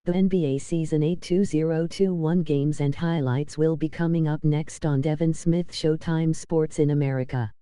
The NBA Season 8 2021 games and highlights will be coming up next on Devin Smith Showtime Sports in America.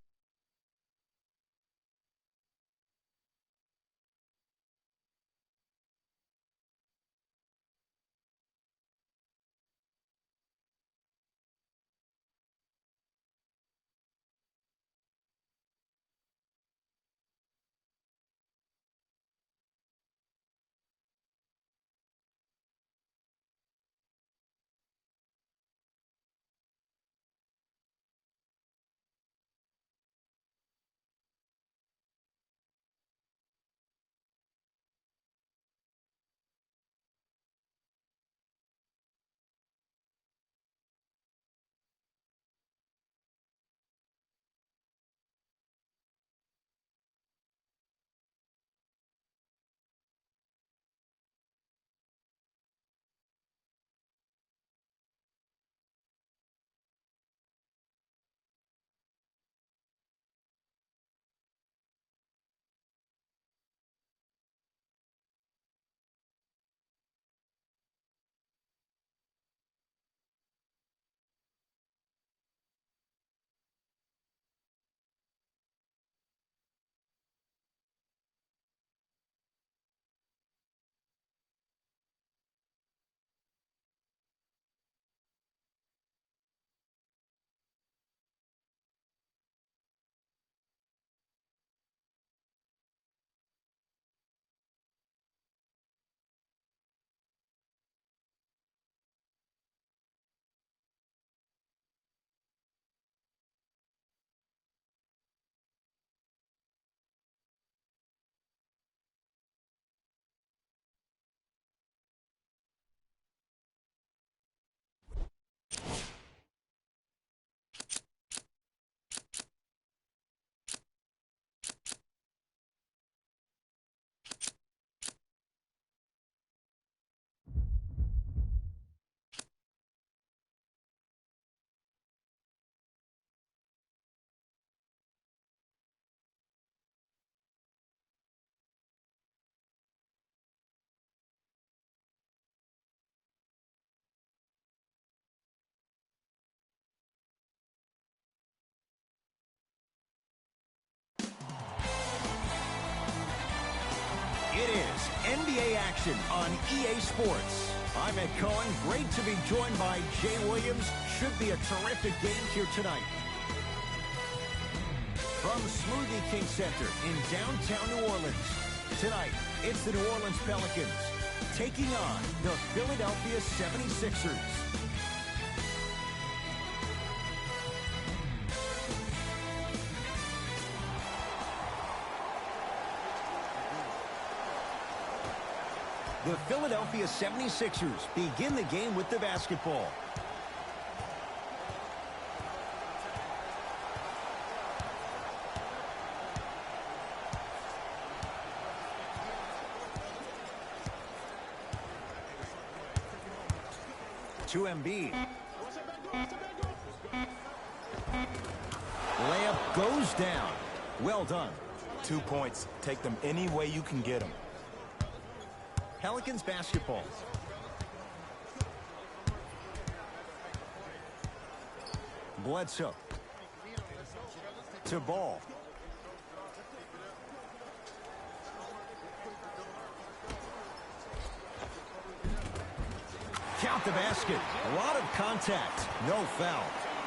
It is NBA action on EA Sports. I'm Ed Cohen. Great to be joined by Jay Williams. Should be a terrific game here tonight. From Smoothie King Center in downtown New Orleans. Tonight, it's the New Orleans Pelicans taking on the Philadelphia 76ers. The Philadelphia 76ers begin the game with the basketball. To Embiid. Layup goes down. Well done. 2 points. Take them any way you can get them. Pelicans basketball. Bledsoe. To Ball. Count the basket. A lot of contact. No foul.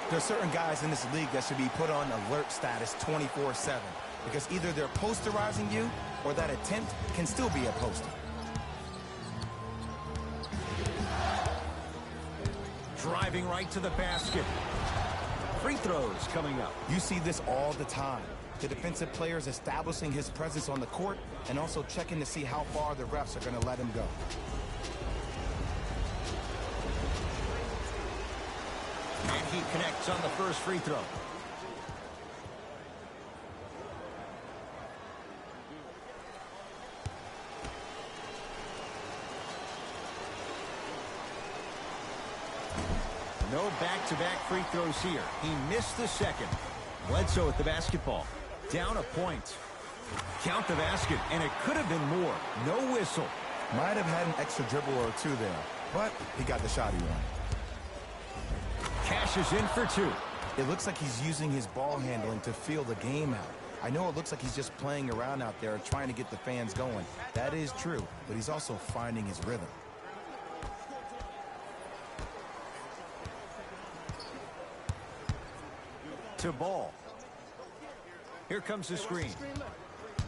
There are certain guys in this league that should be put on alert status 24/7 because either they're posterizing you or that attempt can still be a poster. Driving right to the basket. Free throws coming up. You see this all the time. The defensive players establishing his presence on the court and also checking to see how far the refs are going to let him go. And he connects on the first free throw. No back-to-back free throws here. He missed the second. Bledsoe at the basketball. Down a point. Count the basket, and it could have been more. No whistle. Might have had an extra dribble or two there, but he got the shot he wanted. Cashes in for two. It looks like he's using his ball handling to feel the game out. I know it looks like he's just playing around out there trying to get the fans going. That is true, but he's also finding his rhythm. To Ball. Here comes the screen.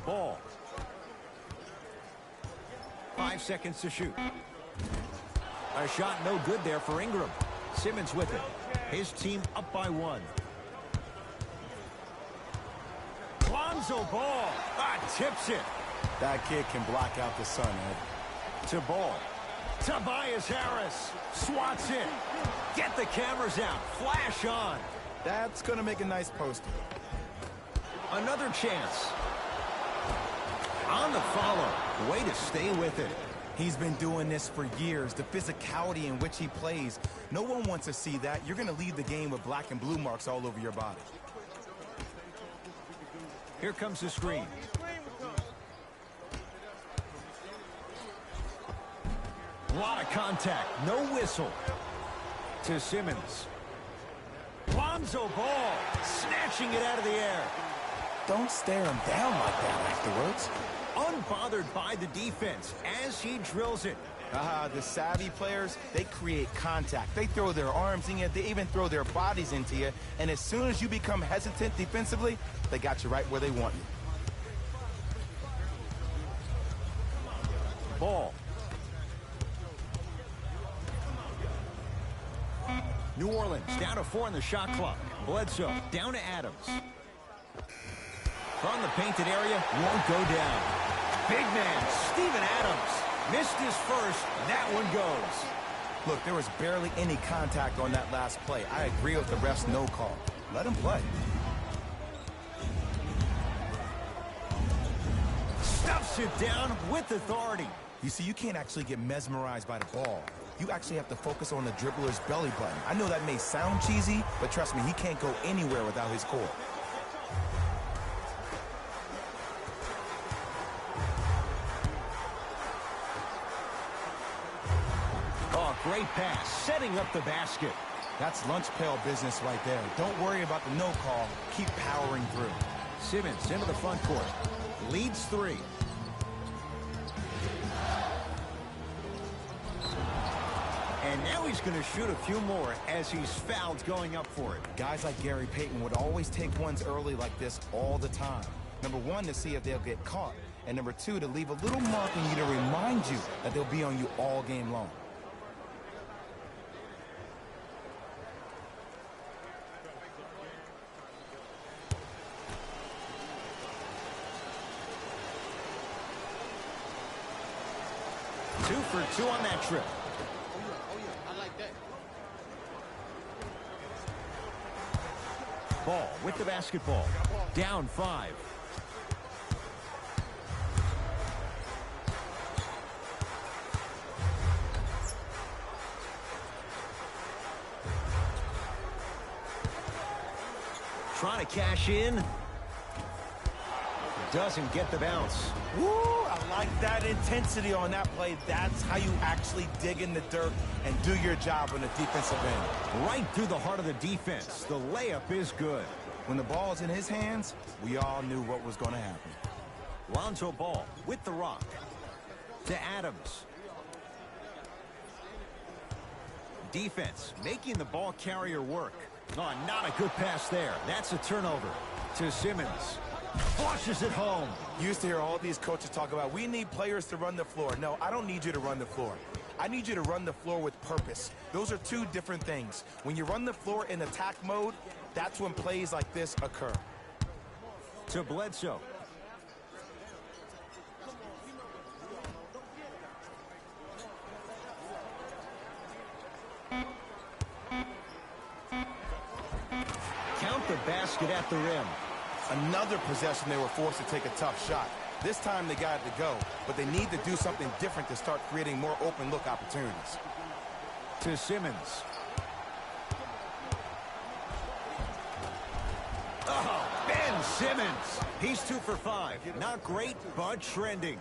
Ball. 5 seconds to shoot. A shot no good there for Ingram. Simmons with it. His team up by 1. Lonzo Ball. Tips it. That kid can block out the sun, Ed. To Ball. Tobias Harris. Swats it. Get the cameras out. Flash on. That's going to make a nice poster. Another chance. On the follow. Way to stay with it. He's been doing this for years. The physicality in which he plays. No one wants to see that. You're going to leave the game with black and blue marks all over your body. Here comes the screen. A lot of contact. No whistle. To Simmons. Lonzo Ball. Snatching it out of the air. Don't stare him down like that afterwards. Unbothered by the defense as he drills it. The savvy players, they create contact. They throw their arms in you. They even throw their bodies into you. And as soon as you become hesitant defensively, they got you right where they want you. Ball. New Orleans down to 4 on the shot clock. Bledsoe down to Adams. From the painted area, won't go down. Big man, Steven Adams. Missed his first. That one goes. Look, there was barely any contact on that last play. I agree with the ref's no call. Let him play. Stuffs it down with authority. You see, you can't actually get mesmerized by the ball. You actually have to focus on the dribbler's belly button. I know that may sound cheesy, but trust me, he can't go anywhere without his core. Great pass, setting up the basket. That's lunch pail business right there. Don't worry about the no call. Keep powering through. Simmons into the front court. Leads 3. And now he's going to shoot a few more as he's fouled going up for it. Guys like Gary Payton would always take ones early like this all the time. Number 1, to see if they'll get caught. And number 2, to leave a little mark on you to remind you that they'll be on you all game long. For 2 on that trip. I like that. Ball with the basketball. Down 5. Trying to cash in. Doesn't get the bounce. Woo! I like that intensity on that play. That's how you actually dig in the dirt and do your job on the defensive end. Right through the heart of the defense. The layup is good. When the ball is in his hands, we all knew what was going to happen. Lonzo Ball with the rock. To Adams. Defense making the ball carrier work. Oh, not a good pass there. That's a turnover. To Simmons. Flushes it home. Used to hear all these coaches talk about, we need players to run the floor. No, I don't need you to run the floor. I need you to run the floor with purpose. Those are 2 different things. When you run the floor in attack mode, that's when plays like this occur. To Bledsoe. Count the basket at the rim. Another possession they were forced to take a tough shot. This time they got it to go, but they need to do something different to start creating more open look opportunities. To Simmons. Oh, Ben Simmons. He's 2 for 5. Not great, but trending.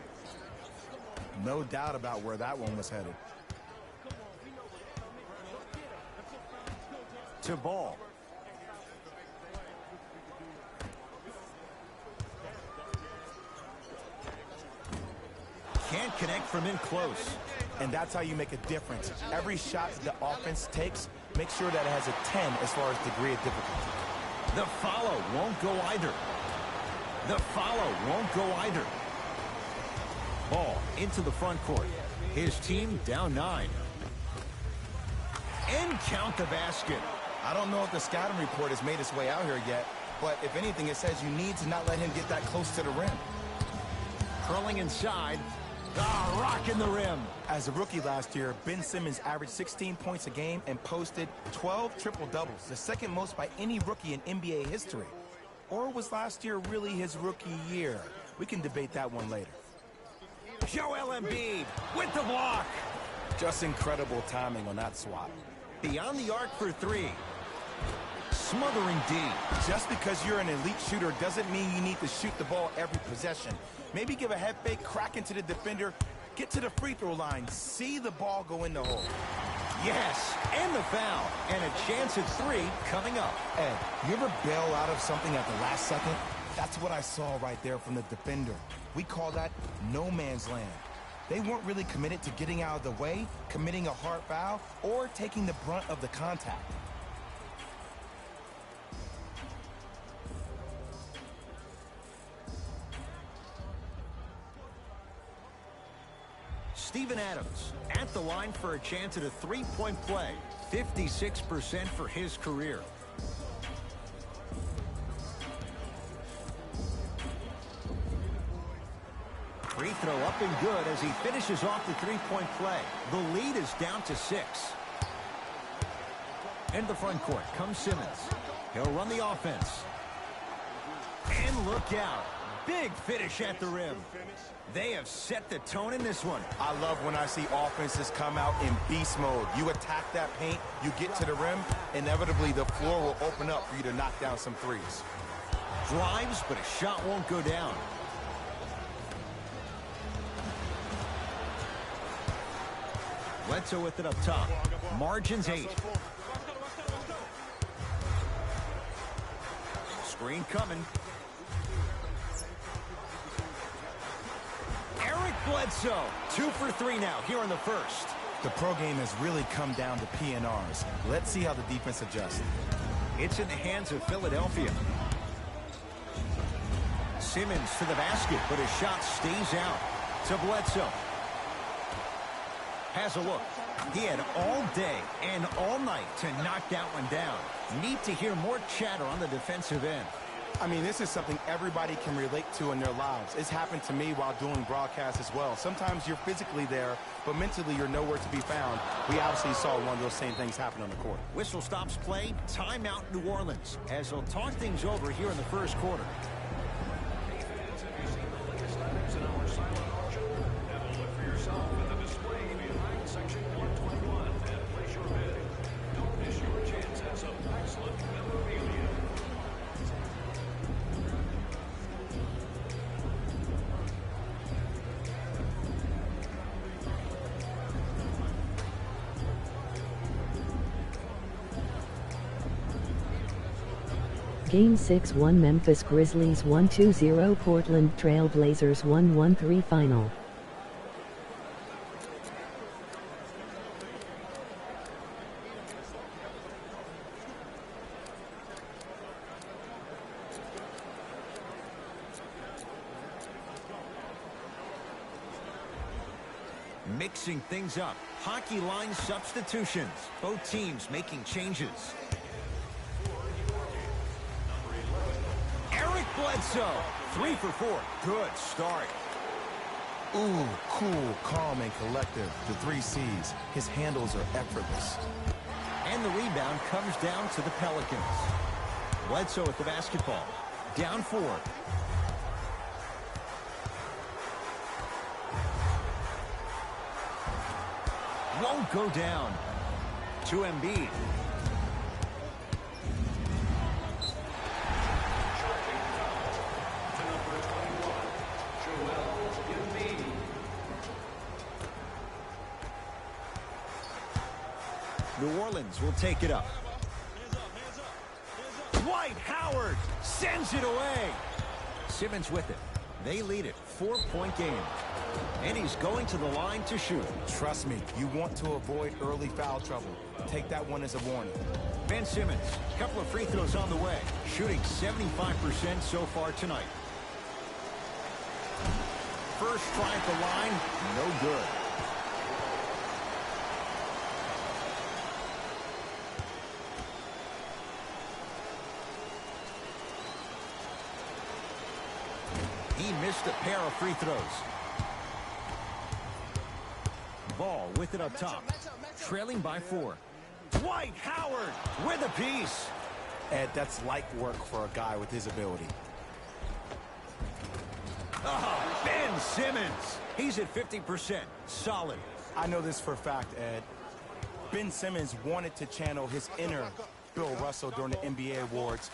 No doubt about where that one was headed. To ball. Can't connect from in close. And that's how you make a difference. Every shot the offense takes, make sure that it has a 10 as far as degree of difficulty. The follow won't go either. The follow won't go either. Ball into the front court. His team down 9. And count the basket. I don't know if the scouting report has made its way out here yet, but if anything, it says you need to not let him get that close to the rim. Curling inside. Ah, rocking the rim. As a rookie last year, Ben Simmons averaged 16 points a game and posted 12 triple-doubles, the second most by any rookie in NBA history. Or was last year really his rookie year? We can debate that one later. Joel Embiid with the block. Just incredible timing on that swat. Beyond the arc for 3. Smothering D. Just because you're an elite shooter doesn't mean you need to shoot the ball every possession. Maybe give a head fake, crack into the defender, get to the free throw line, see the ball go in the hole. Yes, and the foul. And a chance at 3 coming up. Ed, you ever bail out of something at the last second? That's what I saw right there from the defender. We call that no man's land. They weren't really committed to getting out of the way, committing a hard foul, or taking the brunt of the contact. Steven Adams at the line for a chance at a 3-point play. 56% for his career. Free throw up and good as he finishes off the 3-point play. The lead is down to 6. Into the front court comes Simmons. He'll run the offense. And look out. Big finish at the rim. They have set the tone in this one. I love when I see offenses come out in beast mode. You attack that paint, you get to the rim, inevitably the floor will open up for you to knock down some threes. Drives, but a shot won't go down. Bledsoe with it up top. Margins 8. Screen coming. Bledsoe, 2 for 3 now here in the first. The pro game has really come down to PNRs. Let's see how the defense adjusts. It's in the hands of Philadelphia. Simmons to the basket, but his shot stays out. To Bledsoe. Has a look. He had all day and all night to knock that one down. Need to hear more chatter on the defensive end. I mean, this is something everybody can relate to in their lives. It's happened to me while doing broadcasts as well. Sometimes you're physically there, but mentally you're nowhere to be found. We obviously saw one of those same things happen on the court. Whistle stops play, timeout New Orleans, as they'll talk things over here in the first quarter. Game 6-1 Memphis Grizzlies 1-2-0 Portland Trail Blazers 1-1-3 final. Mixing things up. Hockey line substitutions. Both teams making changes. Bledsoe, 3 for 4. Good start. Ooh, cool, calm, and collective. The 3 C's. His handles are effortless. And the rebound comes down to the Pelicans. Bledsoe with the basketball. Down 4. Won't go down. To Embiid. Orleans will take it up. Dwight Howard sends it away. Simmons with it. They lead it. 4-point game. And he's going to the line to shoot. Trust me, you want to avoid early foul trouble. Take that one as a warning. Ben Simmons, a couple of free throws on the way. Shooting 75% so far tonight. First try at the line, no good. He missed a pair of free throws. Ball with it up top. Trailing by 4. Dwight Howard with a piece. Ed, that's light work for a guy with his ability. Oh, Ben Simmons. He's at 50%. Solid. I know this for a fact, Ed. Ben Simmons wanted to channel his inner Bill Russell during the NBA awards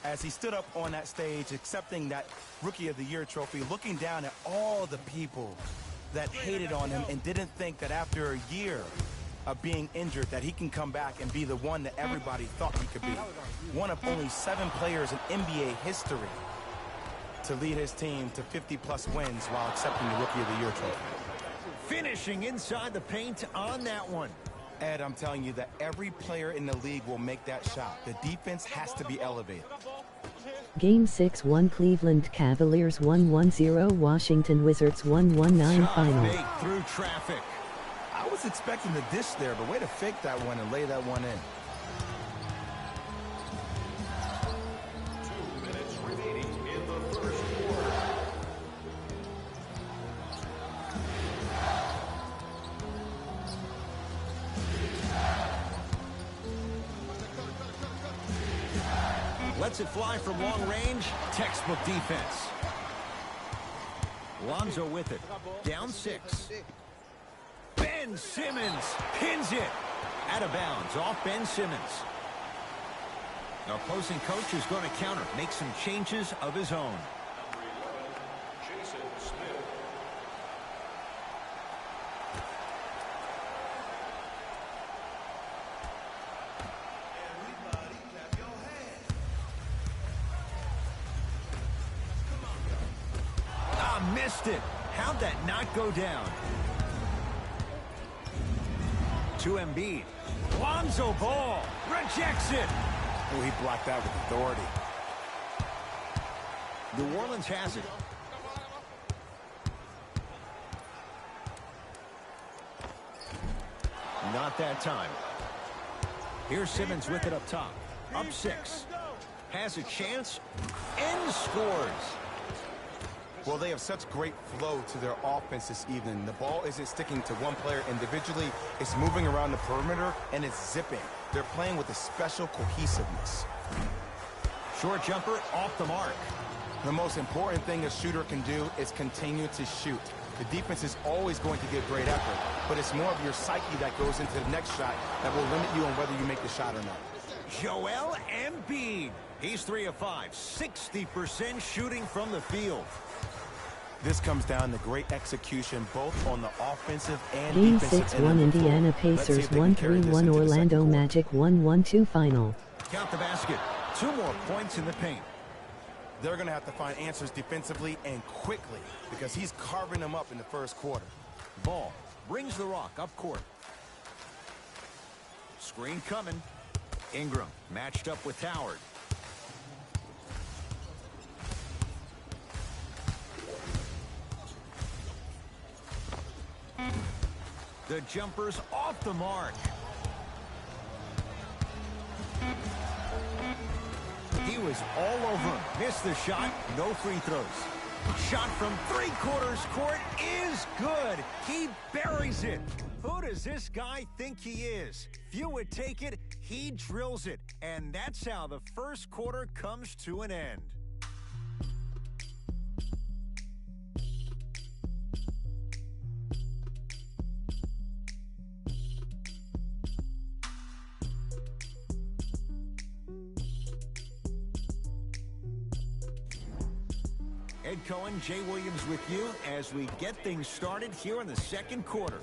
as he stood up on that stage accepting that Rookie of the Year trophy, looking down at all the people that hated on him and didn't think that after a year of being injured that he can come back and be the one that everybody thought he could be. One of only 7 players in NBA history to lead his team to 50-plus wins while accepting the Rookie of the Year trophy. Finishing inside the paint on that one. Ed, I'm telling you that every player in the league will make that shot. The defense has to be elevated. Game 6-1 Cleveland Cavaliers 1-1-0 Washington Wizards 1-1-9 final. Fake through traffic. I was expecting the dish there, but way to fake that one and lay that one in. 2 minutes remaining in the first quarter. Lets it fly from long range. Textbook defense. Lonzo with it. Down 6. Ben Simmons pins it. Out of bounds. Off Ben Simmons. The opposing coach is going to counter. Make some changes of his own. Missed it. How'd that not go down? To Embiid. Lonzo Ball rejects it. Oh, he blocked that with authority. New Orleans has it. Not that time. Here's Simmons with it up top. Up 6. Has a chance and scores. Well, they have such great flow to their offense this evening. The ball isn't sticking to one player individually. It's moving around the perimeter, and it's zipping. They're playing with a special cohesiveness. Short jumper off the mark. The most important thing a shooter can do is continue to shoot. The defense is always going to give great effort, but it's more of your psyche that goes into the next shot that will limit you on whether you make the shot or not. Joel Embiid. He's 3 of 5. 60% shooting from the field. This comes down to great execution both on the offensive and Game defensive 6-1 Indiana Pacers 1-3-1 Orlando Magic 1-1-2 final. Count the basket. 2 more points in the paint. They're going to have to find answers defensively and quickly because he's carving them up in the first quarter. Ball brings the rock up court. Screen coming. Ingram matched up with Howard. The jumper's off the mark. He was all over him. Missed the shot. No free throws. Shot from 3/4 court is good. He buries it. Who does this guy think he is? Few would take it. He drills it. And that's how the first quarter comes to an end. Ed Cohen, Jay Williams with you as we get things started here in the second quarter.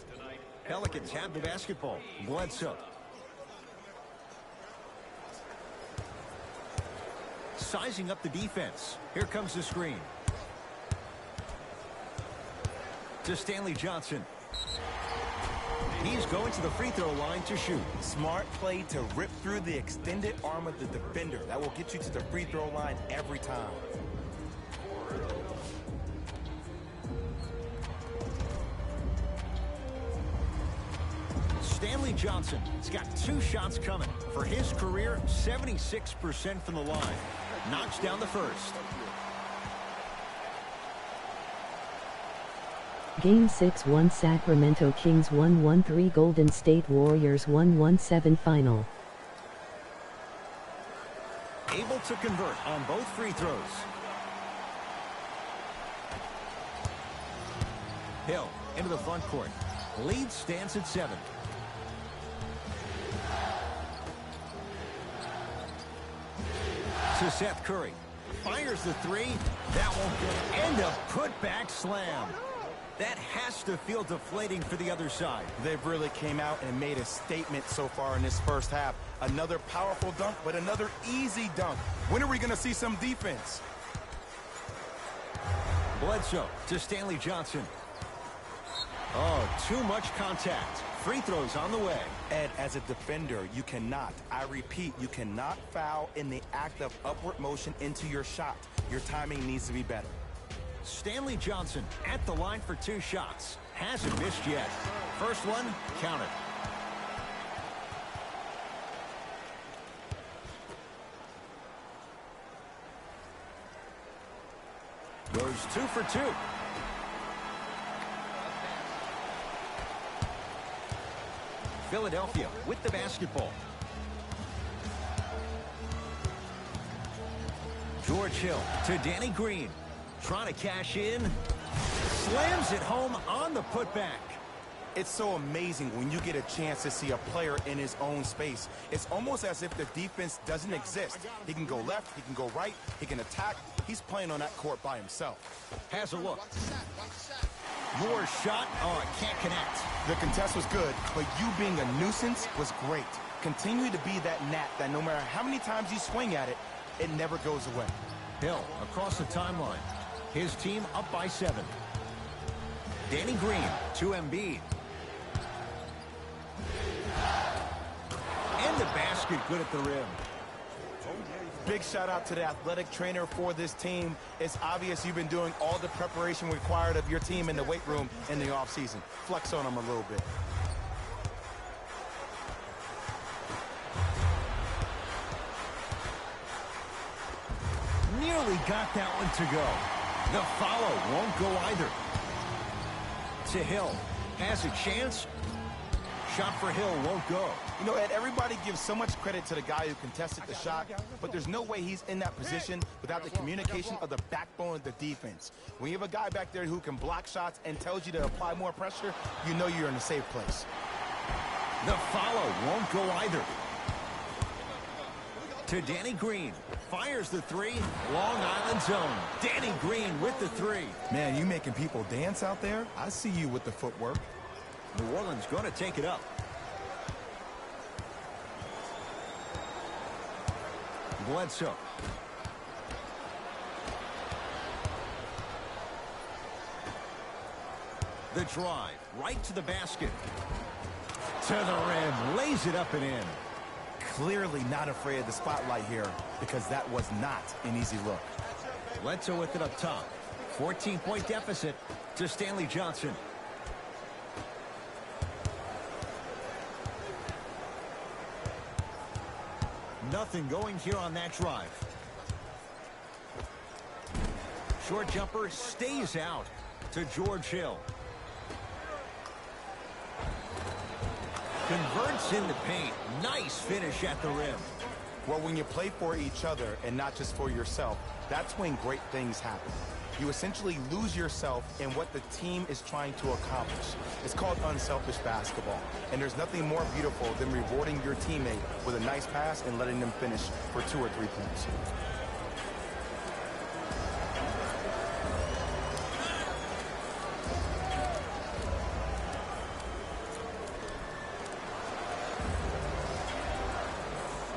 Pelicans have the basketball. Bledsoe. sizing up the defense. Here comes the screen. To Stanley Johnson. He's going to the free throw line to shoot. Smart play to rip through the extended arm of the defender. That will get you to the free throw line every time. Stanley Johnson has got 2 shots coming. For his career, 76% from the line. Knocks down the first. Game 6-1 Sacramento Kings 1-1-3 Golden State Warriors 1-1-7 final. Able to convert on both free throws. Hill into the front court. Lead stands at 7. To Seth Curry. Fires the 3. That won't go. And a putback slam. That has to feel deflating for the other side. They've really came out and made a statement so far in this first half. Another powerful dunk, but another easy dunk. When are we going to see some defense? Bledsoe to Stanley Johnson. Oh, too much contact. Free throws on the way. Ed, as a defender, you cannot, I repeat, you cannot foul in the act of upward motion into your shot. Your timing needs to be better. Stanley Johnson at the line for 2 shots. Hasn't missed yet. First one, counted. Goes 2 for 2. Philadelphia with the basketball. George Hill to Danny Green. Trying to cash in. Slams it home on the putback. It's so amazing when you get a chance to see a player in his own space. It's almost as if the defense doesn't exist. He can go left, he can go right, he can attack. He's playing on that court by himself. Has a look. More shot. Oh, it can't connect. The contest was good, but you being a nuisance was great. Continue to be that gnat that no matter how many times you swing at it, it never goes away. Hill across the timeline. His team up by 7. Danny Green to Embiid. And the basket good at the rim. Big shout out to the athletic trainer for this team. It's obvious you've been doing all the preparation required of your team in the weight room in the offseason. Flex on them a little bit. Nearly got that one to go. The follow won't go either. To Hill. Has a chance. Shot for Hill won't go. You know, Ed, everybody gives so much credit to the guy who contested the shot, but there's no way he's in that position without the communication of the backbone of the defense. When you have a guy back there who can block shots and tells you to apply more pressure, you know you're in a safe place. The follow won't go either. To Danny Green. Fires the 3. Long Island zone. Danny Green with the 3. Man, you making people dance out there? I see you with the footwork. New Orleans going to take it up. Bledsoe. The drive. Right to the basket. To the rim. Lays it up and in. Clearly not afraid of the spotlight here because that was not an easy look. Bledsoe with it up top. 14-point deficit to Stanley Johnson. Nothing going here on that drive. Short jumper stays out to George Hill. Converts in the paint. Nice finish at the rim. Well, when you play for each other and not just for yourself, that's when great things happen. You essentially lose yourself in what the team is trying to accomplish. It's called unselfish basketball. And there's nothing more beautiful than rewarding your teammate with a nice pass and letting them finish for 2 or 3 points.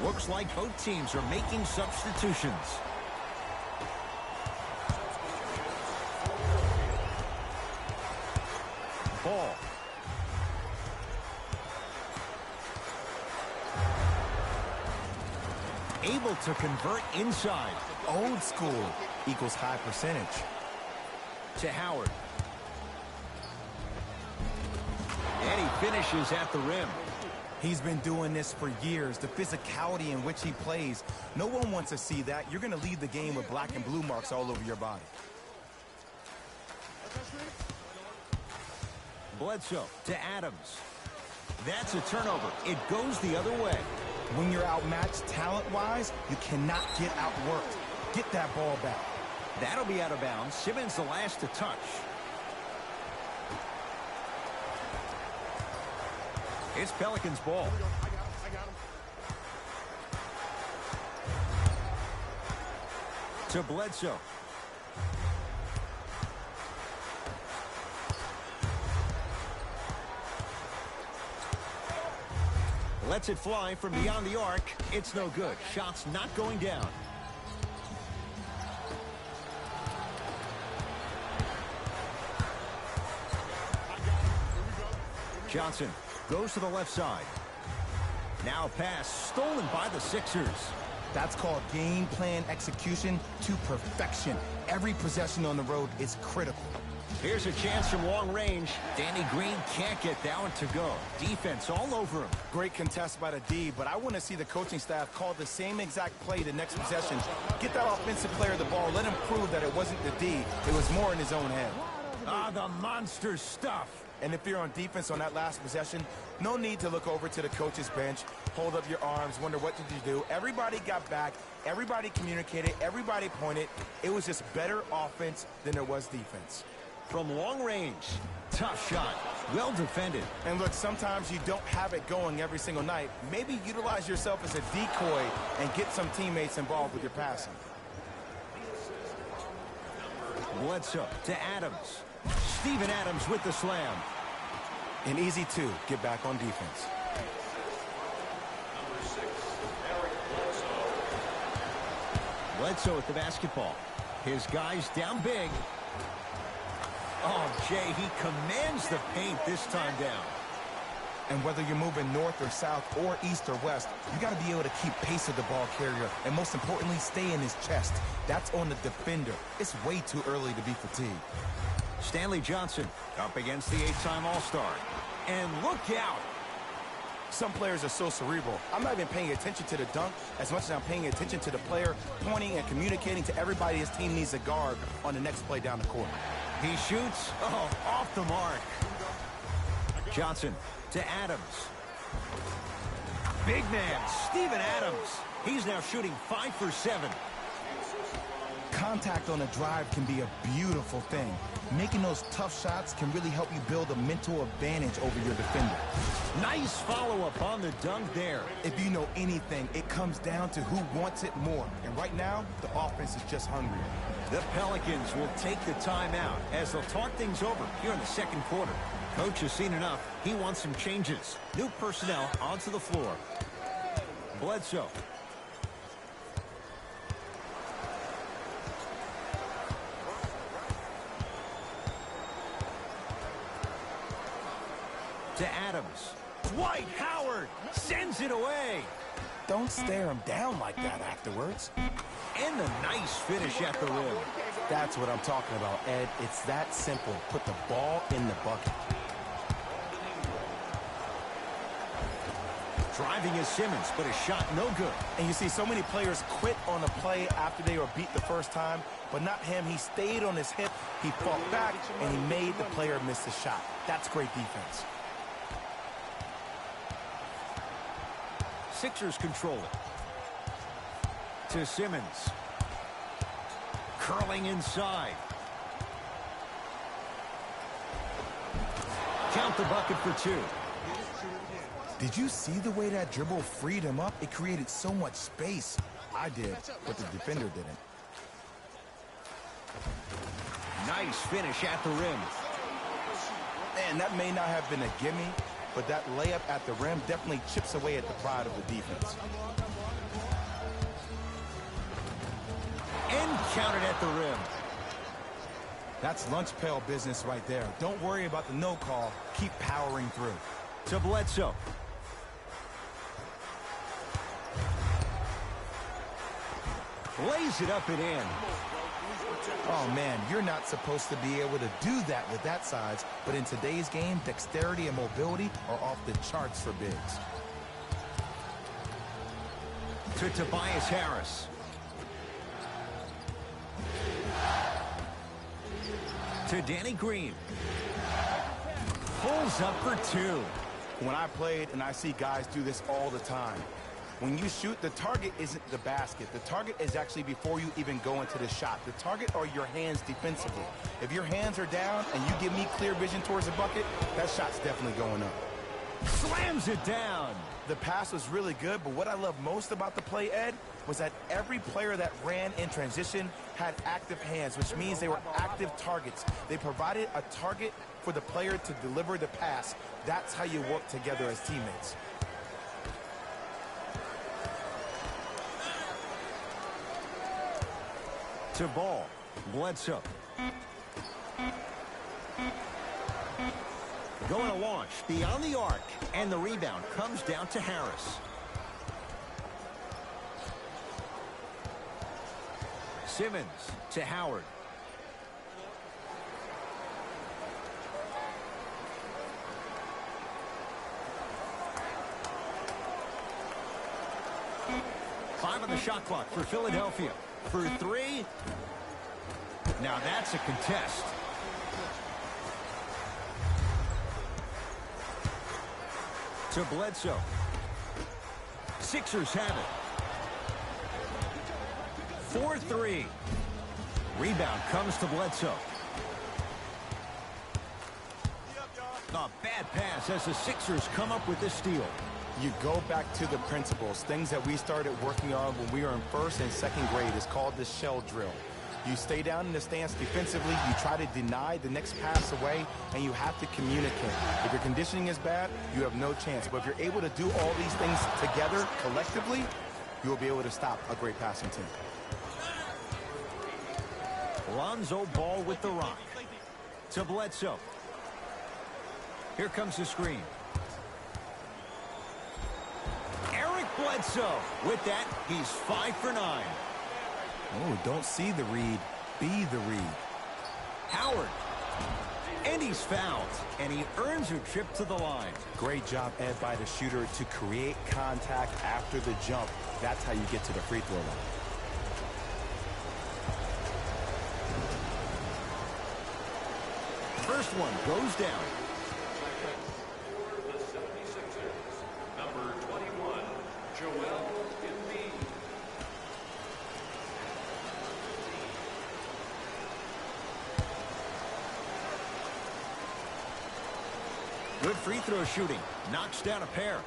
Looks like both teams are making substitutions. ball. Able to convert inside. Old school equals high percentage. To Howard. And he finishes at the rim. He's been doing this for years. The physicality in which he plays. No one wants to see that. You're going to lead the game with black and blue marks all over your body. Bledsoe to Adams. That's a turnover. It goes the other way. When you're outmatched talent-wise, you cannot get outworked. Get that ball back. That'll be out of bounds. Simmons the last to touch. It's Pelicans ball. I got him. To Bledsoe. Lets it fly from beyond the arc. It's no good. Shot's not going down. Johnson goes to the left side. Now pass stolen by the Sixers. That's called game plan execution to perfection. Every possession on the road is critical. Here's a chance from long range. Danny Green can't get that one to go. Defense all over him. Great contest by the D, but I want to see the coaching staff call the same exact play the next possession. Get that offensive player the ball. Let him prove that it wasn't the D. It was more in his own head. Ah, the monster stuff. And if you're on defense on that last possession, no need to look over to the coach's bench, hold up your arms, wonder what did you do. Everybody got back. Everybody communicated. Everybody pointed. It was just better offense than there was defense. From long range, tough shot, well defended. And look, sometimes you don't have it going every single night. Maybe utilize yourself as a decoy and get some teammates involved with your passing. Bledsoe to Adams. Steven Adams with the slam. And easy to get back on defense. Bledsoe with the basketball. His guys down big. Oh, Jay, he commands the paint this time down. And whether you're moving north or south or east or west, you got to be able to keep pace of the ball carrier and most importantly, stay in his chest. That's on the defender. It's way too early to be fatigued. Stanley Johnson up against the 8-time All-Star. And look out. Some players are so cerebral. I'm not even paying attention to the dunk as much as I'm paying attention to the player, pointing and communicating to everybody his team needs a guard on the next play down the court. He shoots. Oh, off the mark. Johnson to Adams. Big man, Steven Adams. He's now shooting 5 for 7. Contact on a drive can be a beautiful thing. Making those tough shots can really help you build a mental advantage over your defender. Nice follow-up on the dunk there. If you know anything, it comes down to who wants it more. And right now, the offense is just hungrier. The Pelicans will take the timeout as they'll talk things over here in the second quarter. Coach has seen enough. He wants some changes. New personnel onto the floor. Bledsoe. To Adams. Dwight Howard sends it away. Don't stare him down like that afterwards. And a nice finish at the rim. That's what I'm talking about, Ed. It's that simple. Put the ball in the bucket. Driving is Simmons, but his shot no good. And you see so many players quit on a play after they were beat the first time, but not him. He stayed on his hip, he fought back, and he made the player miss the shot. That's great defense. Sixers control it. To Simmons. Curling inside. Count the bucket for 2. Did you see the way that dribble freed him up? It created so much space. I did, but the defender didn't. Nice finish at the rim. Man, that may not have been a gimme, but that layup at the rim definitely chips away at the pride of the defense. And counted at the rim. That's lunch pail business right there. Don't worry about the no call. Keep powering through. To Bledsoe. Lays it up and in. Oh, man, you're not supposed to be able to do that with that size, but in today's game, dexterity and mobility are off the charts for bigs. To Tobias Harris. To Danny Green. Pulls up for two. When I played, and I see guys do this all the time, when you shoot, the target isn't the basket. The target is actually before you even go into the shot. The target are your hands defensively. If your hands are down and you give me clear vision towards the bucket, that shot's definitely going up. Slams it down. The pass was really good, but what I love most about the play, Ed, was that every player that ran in transition had active hands, which means they were active targets. They provided a target for the player to deliver the pass. That's how you work together as teammates. To Ball. Bledsoe. Going to launch beyond the arc, and the rebound comes down to Harris. Simmons to Howard. Five on the shot clock for Philadelphia. For three. Now that's a contest. To Bledsoe. Sixers have it. 4-3. Rebound comes to Bledsoe. A bad pass as the Sixers come up with this steal. You go back to the principles, things that we started working on when we were in first and second grade. Is called the shell drill. You stay down in the stance defensively, you try to deny the next pass away, and you have to communicate. If your conditioning is bad, you have no chance. But if you're able to do all these things together, collectively, you'll be able to stop a great passing team. Lonzo Ball with the rock. To Bledsoe. Here comes the screen. Bledsoe. With that, he's 5 for 9. Oh, don't see the read. Be the read. Howard. And he's fouled. And he earns a trip to the line. Great job, Ed, by the shooter to create contact after the jump. That's how you get to the free throw line. First one goes down. Good free throw shooting. Knocks down a pair.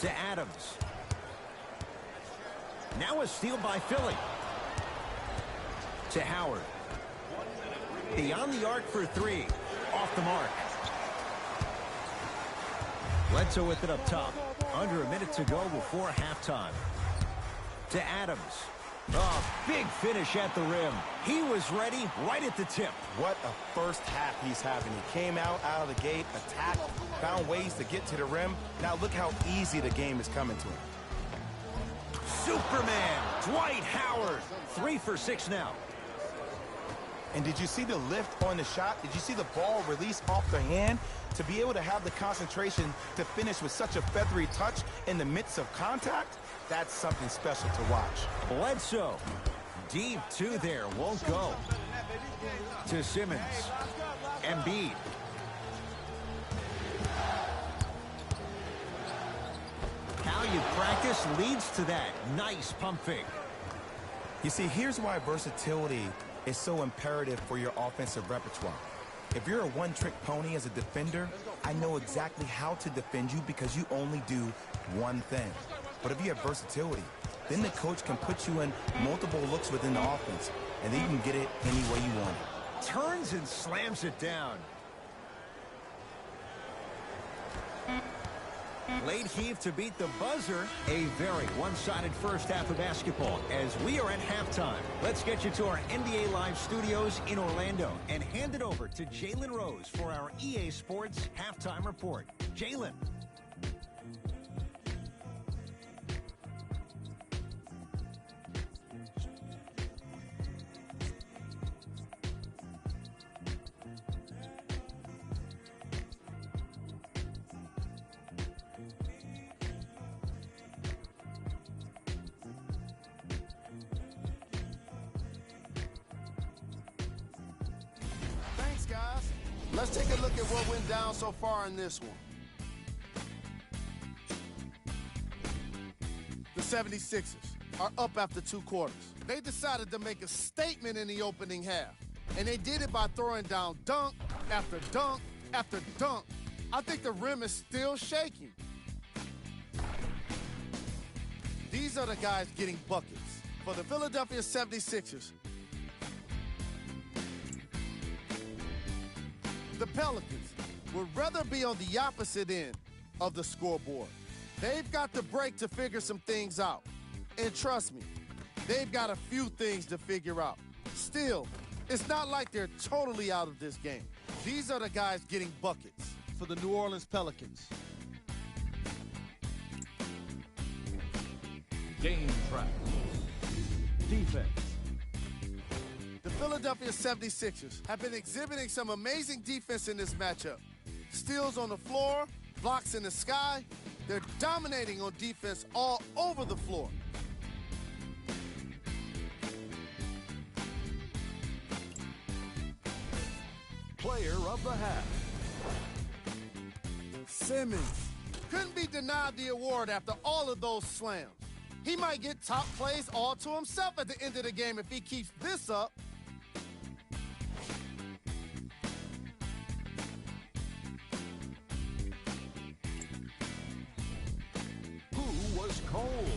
To Adams. Now a steal by Philly. To Howard. Beyond the arc for three. Off the mark. Bledsoe with it up top. Under a minute to go before halftime. To Adams. Oh, big finish at the rim. He was ready right at the tip. What a first half he's having. He came out of the gate, attacked, found ways to get to the rim. Now look how easy the game is coming to him. Superman, Dwight Howard. 3 for 6 now. And did you see the lift on the shot? Did you see the ball release off the hand? To be able to have the concentration to finish with such a feathery touch in the midst of contact, that's something special to watch. Bledsoe. Deep two there. Won't go. To Simmons. Embiid. How you practice leads to that. Nice pump fake. You see, here's why versatility is so imperative for your offensive repertoire. If you're a one-trick pony as a defender, I know exactly how to defend you because you only do one thing. But if you have versatility, then the coach can put you in multiple looks within the offense, and then you can get it any way you want it. Turns and slams it down. Late heave to beat the buzzer. A very one-sided first half of basketball as we are at halftime. Let's get you to our NBA Live studios in Orlando and hand it over to Jalen Rose for our EA Sports Halftime Report. Jalen. Guys, let's take a look at what went down so far in this one. The 76ers are up after 2 quarters. They decided to make a statement in the opening half, and they did it by throwing down dunk after dunk after dunk. I think the rim is still shaking. These are the guys getting buckets. For the Philadelphia 76ers, the Pelicans would rather be on the opposite end of the scoreboard. They've got the break to figure some things out. And trust me, they've got a few things to figure out. Still, it's not like they're totally out of this game. These are the guys getting buckets for the New Orleans Pelicans. Game track. Defense. The Philadelphia 76ers have been exhibiting some amazing defense in this matchup. Steals on the floor, blocks in the sky. They're dominating on defense all over the floor. Player of the half. Simmons couldn't be denied the award after all of those slams. He might get top plays all to himself at the end of the game if he keeps this up. Who was cold?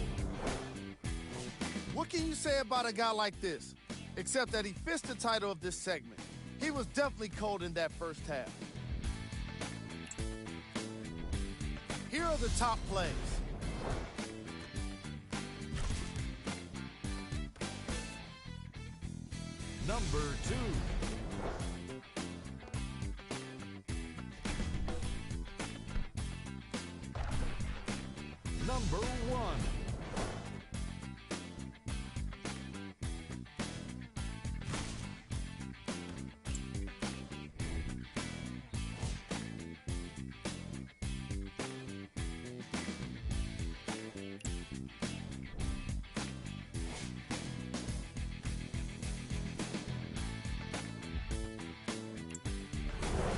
What can you say about a guy like this? Except that he fits the title of this segment. He was definitely cold in that first half. Here are the top plays. Number 2. Number 1.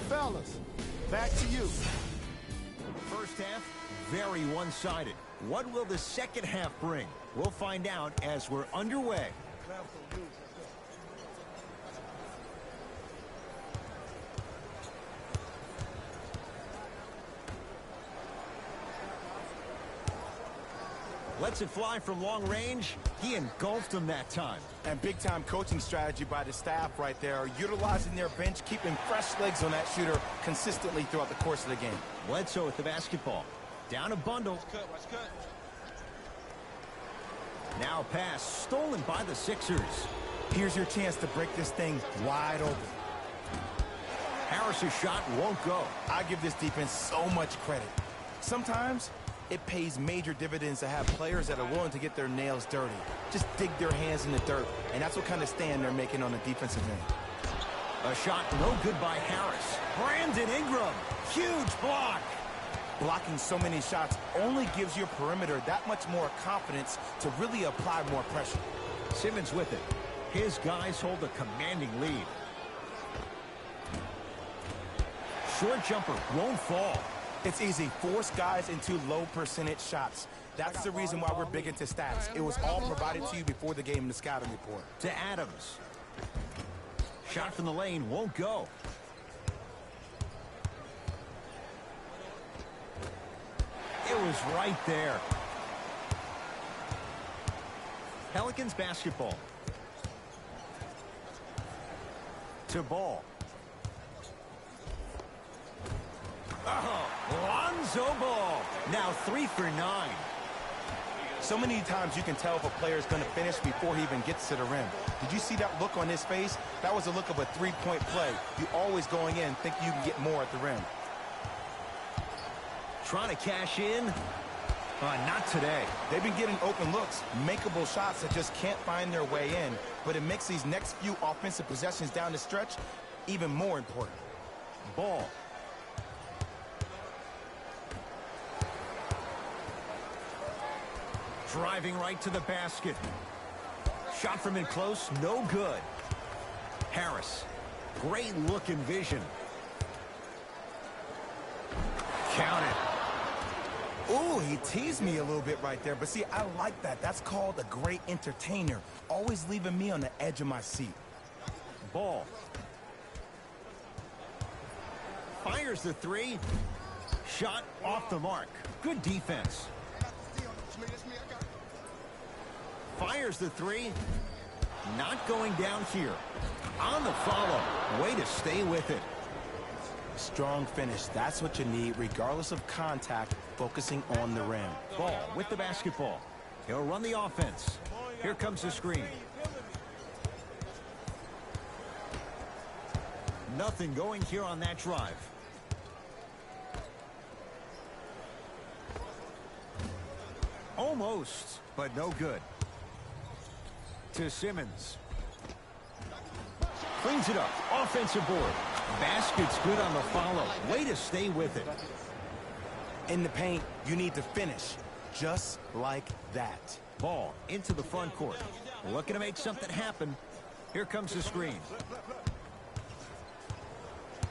Fellas, back to you. First half, very one-sided. What will the second half bring? We'll find out as we're underway. Lets it fly from long range. He engulfed him that time. And big-time coaching strategy by the staff right there, utilizing their bench, keeping fresh legs on that shooter consistently throughout the course of the game. Bledsoe with the basketball. Down a bundle. Watch cut. Now a pass stolen by the Sixers. Here's your chance to break this thing wide open. Harris's shot won't go. I give this defense so much credit. Sometimes it pays major dividends to have players that are willing to get their nails dirty. Just dig their hands in the dirt, and that's what kind of stand they're making on the defensive end. A shot no good by Harris. Brandon Ingram, huge block. Blocking so many shots only gives your perimeter that much more confidence to really apply more pressure. Simmons with it. His guys hold a commanding lead. Short jumper won't fall. It's easy. Force guys into low percentage shots. That's the reason why we're big into stats. It was all provided to you before the game in the scouting report. To Adams. Shot from the lane won't go. It was right there. Pelicans basketball. To Ball. Oh, Lonzo Ball, now 3 for 9. So many times you can tell if a player is going to finish before he even gets to the rim. Did you see that look on his face? That was a look of a three-point play. You always going in think you can get more at the rim. Trying to cash in. Not today. They've been getting open looks, makeable shots that just can't find their way in, but it makes these next few offensive possessions down the stretch even more important. Ball. Driving right to the basket. Shot from in close, no good. Harris. Great look and vision. Count it. Ooh, he teased me a little bit right there. But see, I like that. That's called a great entertainer. Always leaving me on the edge of my seat. Ball. Fires the three. Shot off the mark. Good defense. Fires the three. Not going down here. On the follow. Way to stay with it. Strong finish. That's what you need, regardless of contact, focusing on the rim. Ball with the basketball. He'll run the offense. Here comes the screen. Nothing going here on that drive. Almost, but no good. To Simmons. Cleans it up. Offensive board. Basket's good on the follow. Way to stay with it. In the paint, you need to finish just like that. Ball into the front court. Looking to make something happen. Here comes the screen.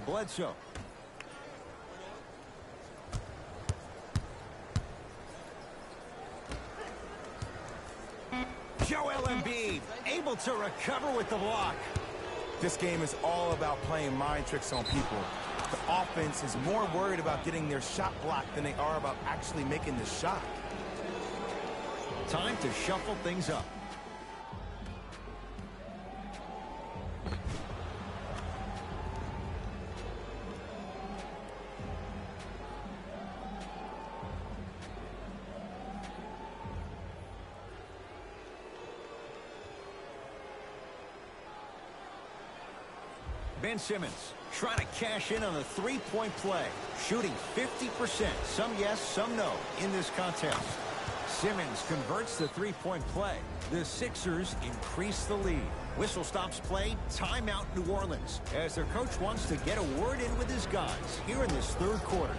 Bledsoe. Joel Embiid able to recover with the block. This game is all about playing mind tricks on people. The offense is more worried about getting their shot blocked than they are about actually making the shot. Time to shuffle things up. Ben Simmons trying to cash in on a three-point play. Shooting 50%. Some yes, some no in this contest. Simmons converts the three-point play. The Sixers increase the lead. Whistle stops play. Timeout New Orleans as their coach wants to get a word in with his guys here in this third quarter.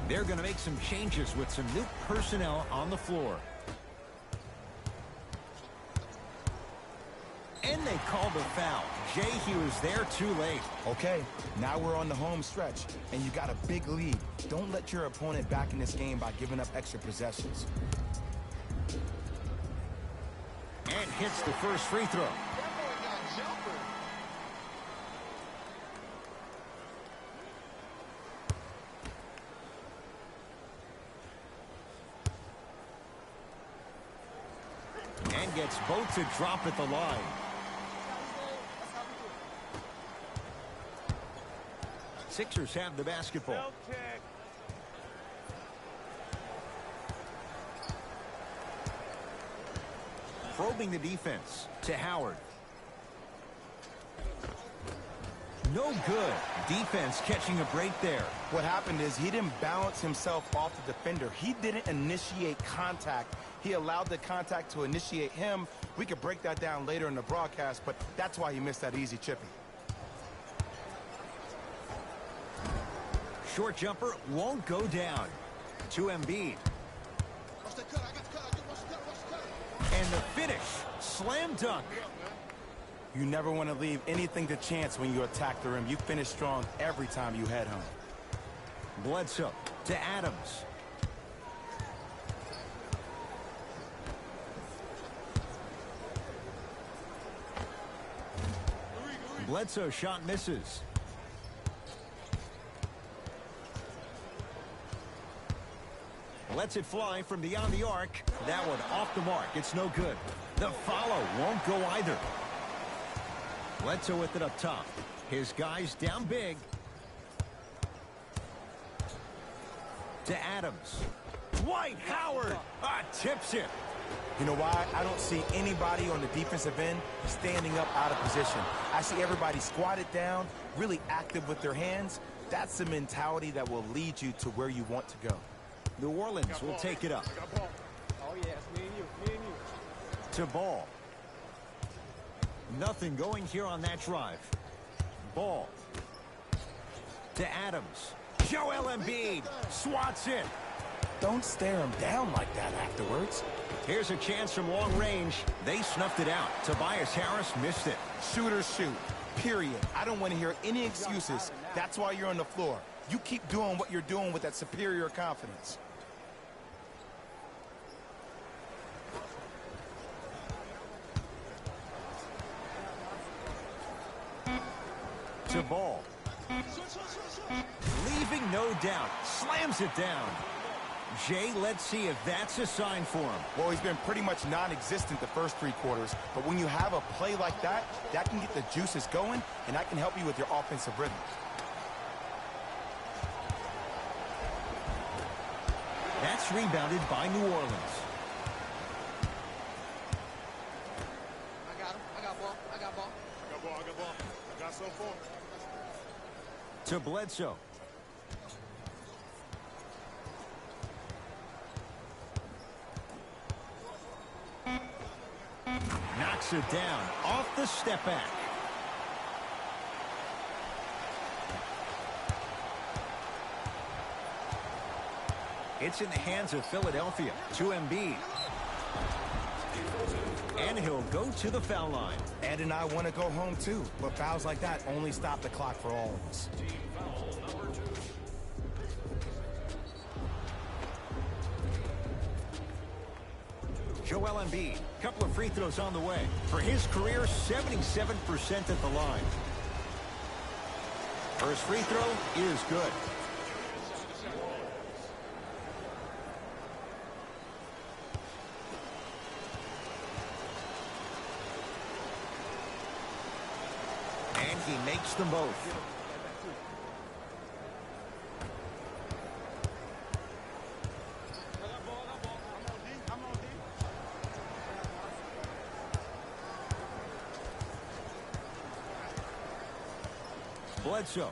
They're going to make some changes with some new personnel on the floor. And they called a foul. Jay, he was there too late. Okay, now we're on the home stretch, and you got a big lead. Don't let your opponent back in this game by giving up extra possessions. And hits the first free throw. And gets both to drop at the line. Sixers have the basketball. Probing the defense to Howard. No good. Defense catching a break there. What happened is he didn't balance himself off the defender. He didn't initiate contact. He allowed the contact to initiate him. We could break that down later in the broadcast, but that's why he missed that easy chippy. Short jumper won't go down. To Embiid. And the finish. Slam dunk. You never want to leave anything to chance when you attack the rim. You finish strong every time you head home. Bledsoe to Adams. Bledsoe shot misses. Lets it fly from beyond the arc. That one off the mark. It's no good. The follow won't go either. Bledsoe with it up top. His guys down big. To Adams. Dwight Howard tips it. You know why? I don't see anybody on the defensive end standing up out of position. I see everybody squatted down, really active with their hands. That's the mentality that will lead you to where you want to go. New Orleans will take it up. Oh, yeah, it's me and you. To Ball. Nothing going here on that drive. Ball. To Adams. Joel Embiid swats it. Don't stare him down like that afterwards. Here's a chance from long range. They snuffed it out. Tobias Harris missed it. Shooters shoot, period. I don't want to hear any excuses. That's why you're on the floor. You keep doing what you're doing with that superior confidence. To Ball. Leaving no doubt. Slams it down. Jay, let's see if that's a sign for him. Well, he's been pretty much non-existent the first 3 quarters, but when you have a play like that, that can get the juices going, and that can help you with your offensive rhythm. That's rebounded by New Orleans. I got him. I got ball. I got ball. I got so far. To Bledsoe. Knocks it down off the step back. It's in the hands of Philadelphia. To Embiid. And he'll go to the foul line. Ed and I want to go home too, but fouls like that only stop the clock for all of us. Joel Embiid, couple of free throws on the way. For his career, 77% at the line. First free throw is good. And he makes them both. Bledsoe.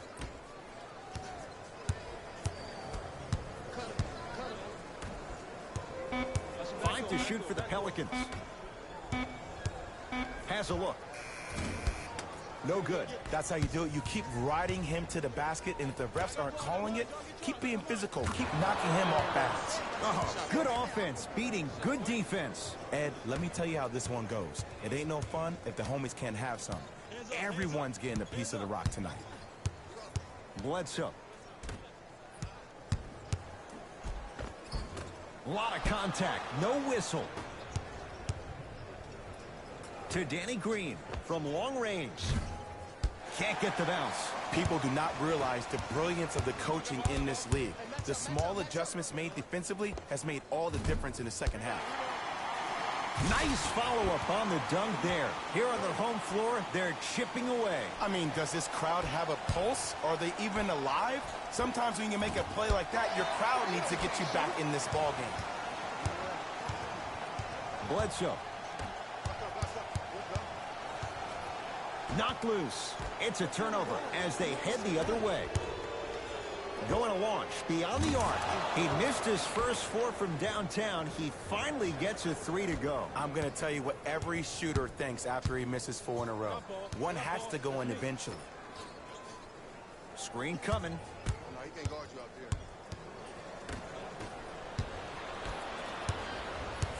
5 to shoot for the Pelicans. Has a look. No good. That's how you do it. You keep riding him to the basket, and if the refs aren't calling it, keep being physical. Keep knocking him off balance. Oh, good offense beating good defense. Ed, let me tell you how this one goes. It ain't no fun if the homies can't have some. Everyone's getting a piece of the rock tonight. Bledsoe. A lot of contact. No whistle. To Danny Green from long range. Can't get the bounce. People do not realize the brilliance of the coaching in this league. The small adjustments made defensively has made all the difference in the second half. Nice follow-up on the dunk there. Here on the home floor, they're chipping away. I mean, does this crowd have a pulse? Are they even alive? Sometimes when you make a play like that, your crowd needs to get you back in this ball game. Bledsoe. Knocked loose. It's a turnover as they head the other way. Going to launch beyond the arc. He missed his first 4 from downtown. He finally gets a 3 to go. I'm going to tell you what every shooter thinks after he misses 4 in a row. One has to go in eventually. Screen coming. No, he can't guard you out there.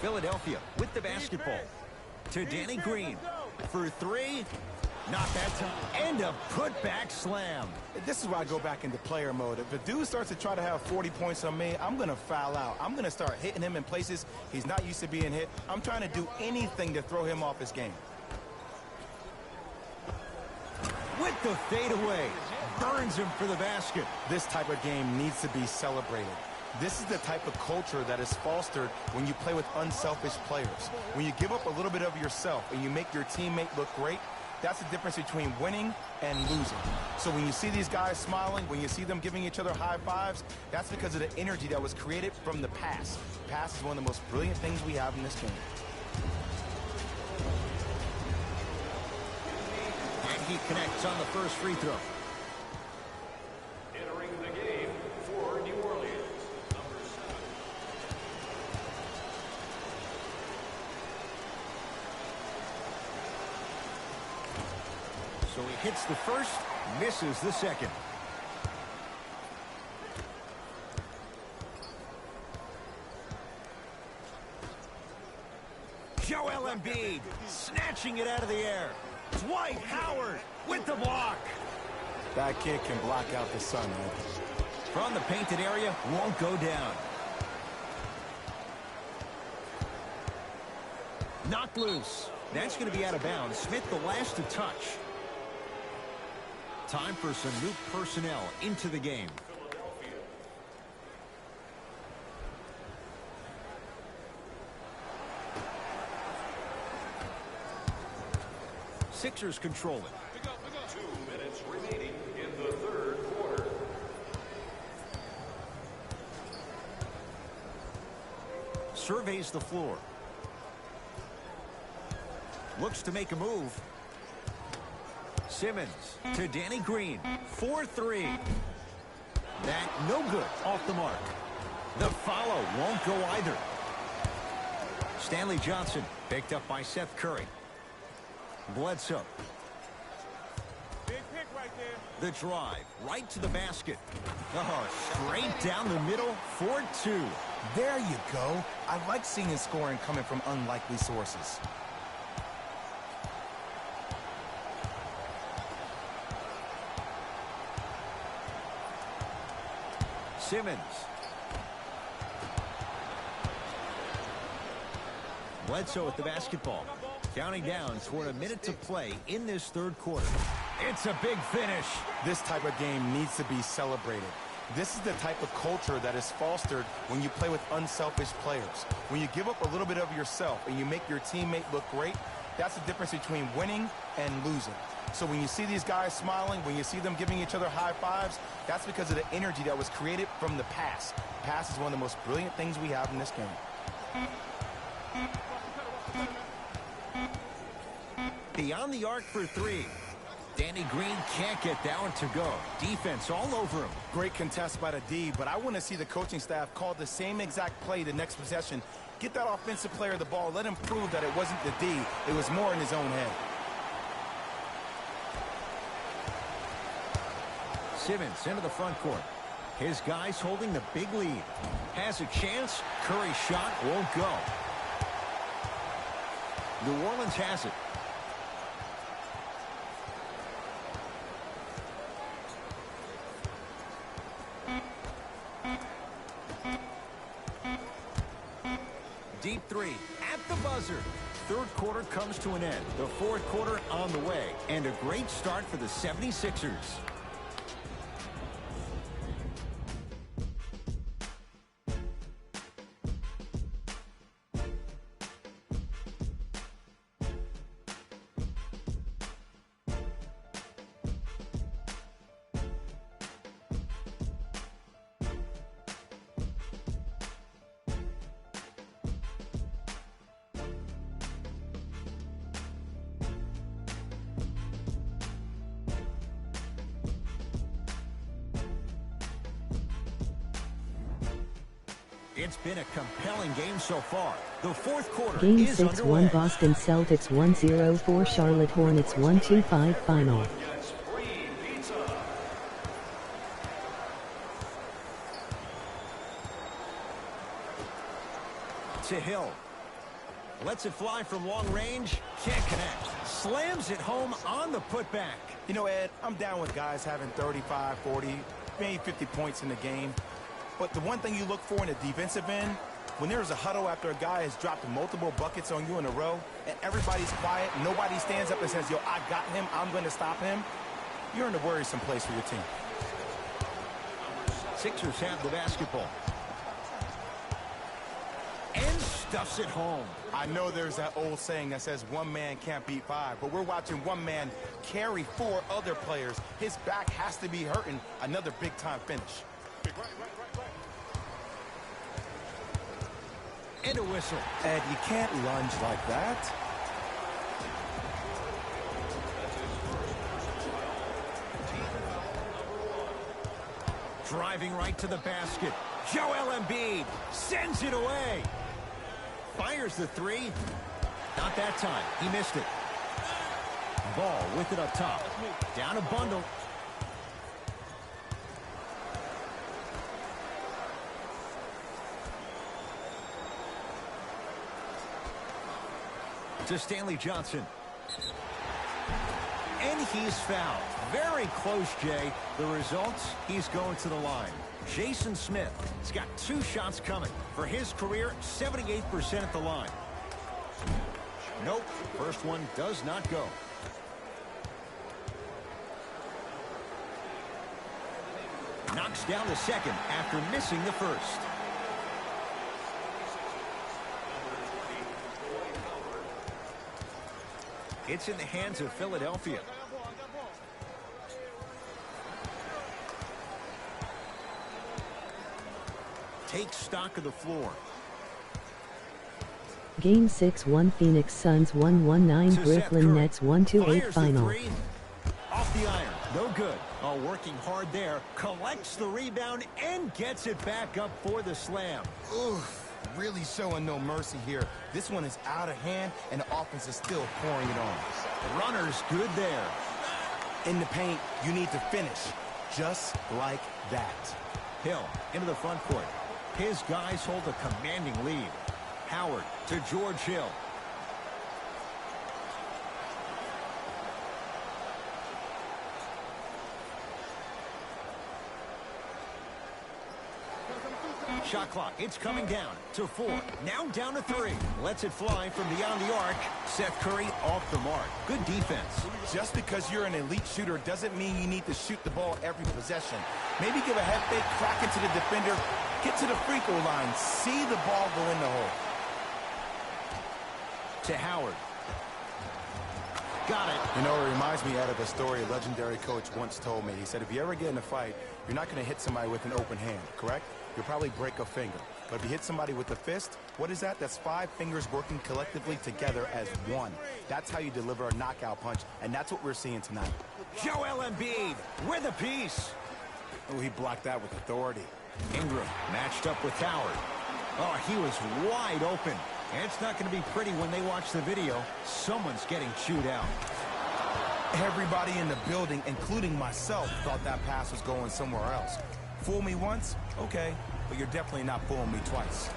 Philadelphia with the basketball. To Danny Green for 3. Not that time. And a putback slam. This is why I go back into player mode. If a dude starts to try to have 40 points on me, I'm going to foul out. I'm going to start hitting him in places he's not used to being hit. I'm trying to do anything to throw him off his game. With the fadeaway. Burns him for the basket. This type of game needs to be celebrated. This is the type of culture that is fostered when you play with unselfish players. When you give up a little bit of yourself and you make your teammate look great, that's the difference between winning and losing. So when you see these guys smiling, when you see them giving each other high fives, that's because of the energy that was created from the pass. Pass is one of the most brilliant things we have in this game. And he connects on the first free throw. Entering the game for New Orleans, number 7. So he hits the first, misses the second. Joel Embiid snatching it out of the air. Dwight Howard with the block. That kid can block out the sun, man. From the painted area, won't go down. Knocked loose. That's going to be out of bounds. Smith the last to touch. Time for some new personnel into the game. Sixers control it. 2 minutes remaining in the third quarter. Surveys the floor. Looks to make a move. Simmons to Danny Green. 4-3. That no good off the mark. The follow won't go either. Stanley Johnson picked up by Seth Curry. Bledsoe. Big pick right there. The drive right to the basket. Oh, straight down the middle. 4-2. There you go. I like seeing scoring coming from unlikely sources. Simmons. Bledsoe with the basketball. Counting down toward a minute to play in this third quarter. It's a big finish. This type of game needs to be celebrated. This is the type of culture that is fostered when you play with unselfish players. When you give up a little bit of yourself and you make your teammate look great, that's the difference between winning and losing. So when you see these guys smiling, when you see them giving each other high fives, that's because of the energy that was created from the pass. Pass is one of the most brilliant things we have in this game. Beyond the arc for three. Danny Green can't get that one to go. Defense all over him. Great contest by the D, but I want to see the coaching staff call the same exact play the next possession. Get that offensive player the ball. Let him prove that it wasn't the D. It was more in his own head. Simmons into the front court. His guys holding the big lead. Has a chance. Curry's shot won't go. New Orleans has it. Deep three at the buzzer. Third quarter comes to an end. The fourth quarter on the way. And a great start for the 76ers. It's been a compelling game so far. The fourth quarter Game is 6 underway. 1 Boston Celtics 1-0-4 Charlotte Hornets 1-2-5 final. To Hill. Lets it fly from long range. Can't connect. Slams it home on the putback. You know, Ed, I'm down with guys having 35, 40, maybe 50 points in the game. But the one thing you look for in the defensive end, when there's a huddle after a guy has dropped multiple buckets on you in a row, and everybody's quiet, nobody stands up and says, yo, I got him, I'm going to stop him, you're in a worrisome place for your team. Sixers have the basketball. stuffs it home. I know there's that old saying that says one man can't beat five, but we're watching one man carry four other players. His back has to be hurting. Another big-time finish. And a whistle. Ed, you can't lunge like that. Driving right to the basket. Joel Embiid sends it away. Fires the three. Not that time. He missed it. Ball with it up top. Down a bundle. To Stanley Johnson. And he's fouled. Very close, Jay. The results, he's going to the line. Jason Smith has got 2 shots coming. For his career, 78% at the line. Nope, first one does not go. Knocks down the second after missing the first. It's in the hands of Philadelphia. Take stock of the floor. Game 6-1 Phoenix Suns 1-1-9 Brooklyn Nets 1-2-8 final. Off the iron, no good. Oh, working hard there. Collects the rebound and gets it back up for the slam. Oof. Really showing no mercy here. This one is out of hand, and the offense is still pouring it on. Runner's good there. In the paint, you need to finish just like that. Hill into the front court. His guys hold a commanding lead. Howard to George Hill. Shot clock, it's coming down to 4. Now down to 3. Lets it fly from beyond the arc. Seth Curry off the mark. Good defense. Just because you're an elite shooter doesn't mean you need to shoot the ball every possession. Maybe give a head fake, crack into the defender, get to the free throw line, see the ball go in the hole. To Howard. Got it. You know, it reminds me out of a story a legendary coach once told me. He said, if you ever get in a fight, you're not going to hit somebody with an open hand, correct? You'll probably break a finger. But if you hit somebody with a fist, what is that? That's 5 fingers working collectively together as one. That's how you deliver a knockout punch, and that's what we're seeing tonight. Joel Embiid with a piece. Oh, he blocked that with authority. Ingram matched up with Howard. Oh, he was wide open. And it's not going to be pretty when they watch the video. Someone's getting chewed out. Everybody in the building, including myself, thought that pass was going somewhere else. Fool me once? Okay. But you're definitely not fooling me twice.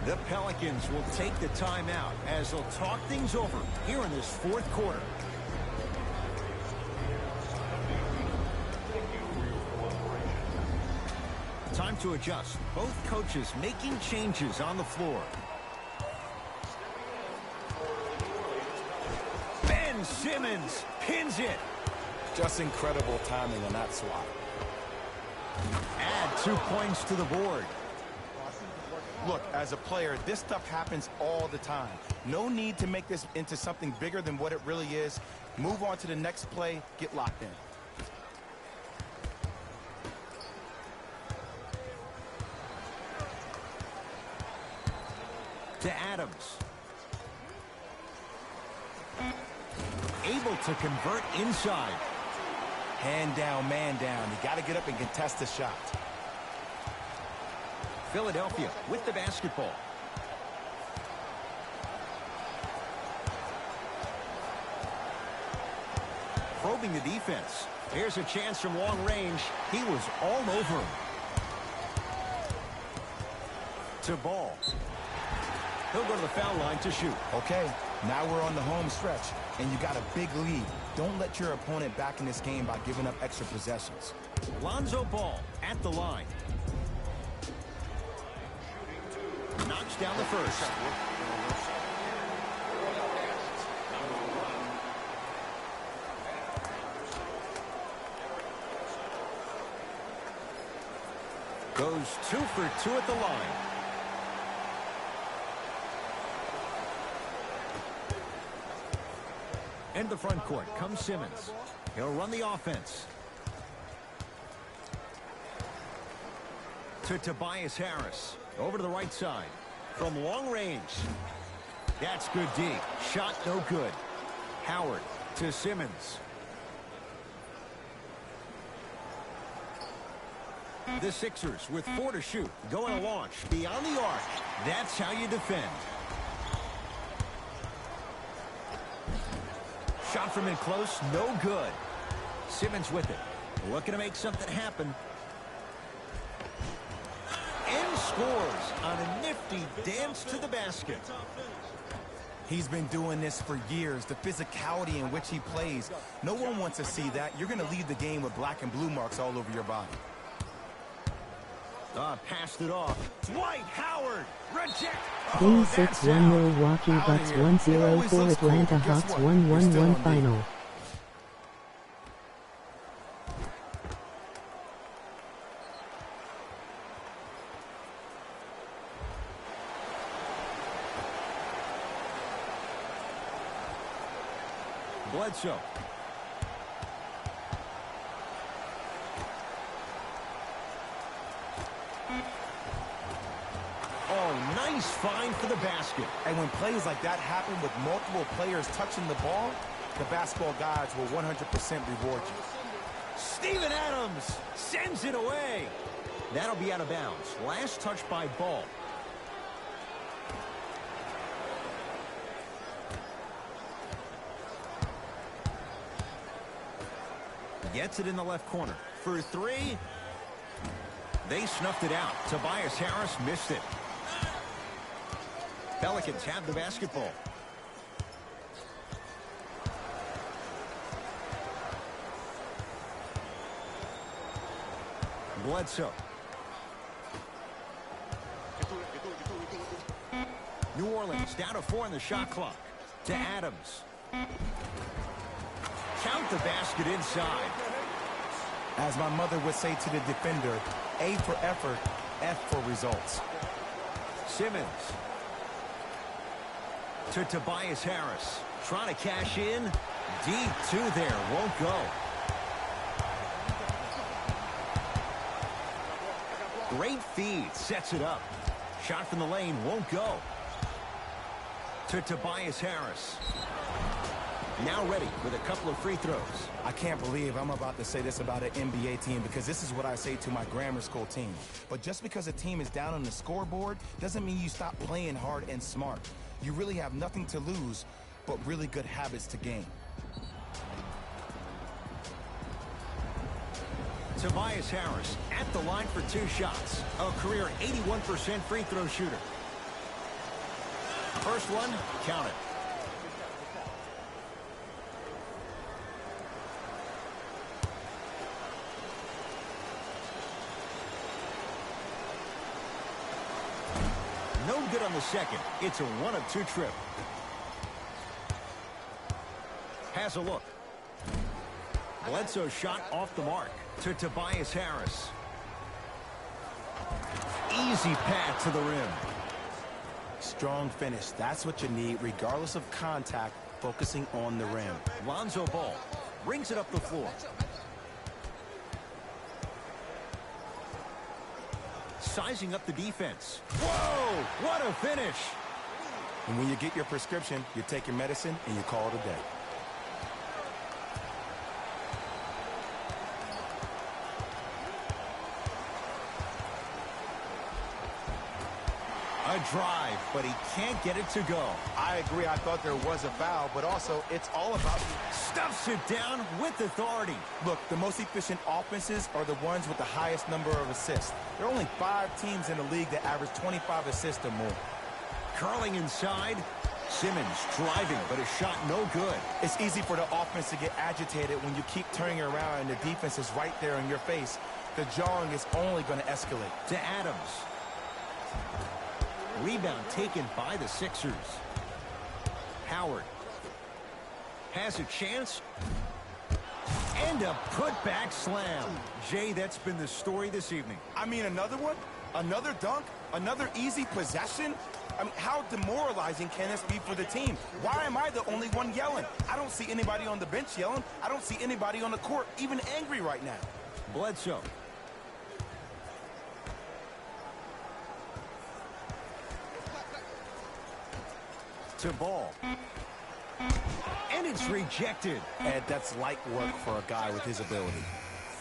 The Pelicans will take the timeout as they'll talk things over here in this 4th quarter. Time to adjust. Both coaches making changes on the floor. Ben Simmons pins it. Just incredible timing on that swat. Add 2 points to the board. Look, as a player, this stuff happens all the time. No need to make this into something bigger than what it really is. Move on to the next play, get locked in. To Adams. Able to convert inside. Hand down, man down. You got to get up and contest the shot. Philadelphia with the basketball. Probing the defense. Here's a chance from long range. He was all over him. To Ball. He'll go to the foul line to shoot. Okay, now we're on the home stretch, and you got a big lead. Don't let your opponent back in this game by giving up extra possessions. Lonzo Ball at the line. Knocks down the first. Goes 2 for 2 at the line. Into the front court comes Simmons. He'll run the offense. To Tobias Harris. Over to the right side. From long range. That's good D. Shot no good. Howard to Simmons. The Sixers with 4 to shoot. Going to launch beyond the arc. That's how you defend. Shot from in close. No good. Simmons with it. Looking to make something happen. And scores on a nifty dance to the basket. He's been doing this for years. The physicality in which he plays. No one wants to see that. You're going to leave the game with black and blue marks all over your body. Passed it off. Dwight Howard. Reject. Game 6-1 Milwaukee Bucks 1-0 for Atlanta Hawks 1-1-1 final. Bledsoe. Oh, nice find for the basket. And when plays like that happen with multiple players touching the ball, the basketball gods will 100% reward you. Steven Adams sends it away. That'll be out of bounds. Last touch by Ball. Gets it in the left corner. For 3. They snuffed it out. Tobias Harris missed it. Pelicans have the basketball. Bledsoe. New Orleans down to 4 in the shot clock. To Adams. Count the basket inside. As my mother would say to the defender, A for effort, F for results. Simmons. To Tobias Harris. Trying to cash in. Deep 2 there. Won't go. Great feed. Sets it up. Shot from the lane. Won't go. To Tobias Harris. Now ready with a couple of free throws. I can't believe I'm about to say this about an NBA team because this is what I say to my grammar school team. But just because a team is down on the scoreboard doesn't mean you stop playing hard and smart. You really have nothing to lose, but really good habits to gain. Tobias Harris at the line for 2 shots. A career 81% free throw shooter. First one, count it. No good on the second. It's a 1 of 2 trip. Has a look. Bledsoe shot off the mark to Tobias Harris. Easy path to the rim. Strong finish. That's what you need, regardless of contact, focusing on the rim. Lonzo Ball brings it up the floor. Sizing up the defense. Whoa, what a finish. And when you get your prescription, you take your medicine and you call it a day. A drive, but he can't get it to go. I agree. I thought there was a foul, but also it's all about... Stuffs it down with authority. Look, the most efficient offenses are the ones with the highest number of assists. There are only 5 teams in the league that average 25 assists or more. Curling inside. Simmons driving, but his shot no good. It's easy for the offense to get agitated when you keep turning around and the defense is right there in your face. The jarring is only going to escalate. To Adams. Rebound taken by the Sixers. Howard has a chance. And a putback slam. Jay, that's been the story this evening. I mean, another one? Another dunk? Another easy possession? I mean, how demoralizing can this be for the team? Why am I the only one yelling? I don't see anybody on the bench yelling. I don't see anybody on the court even angry right now. Bledsoe. To Ball. And it's rejected. Ed, that's light work for a guy with his ability.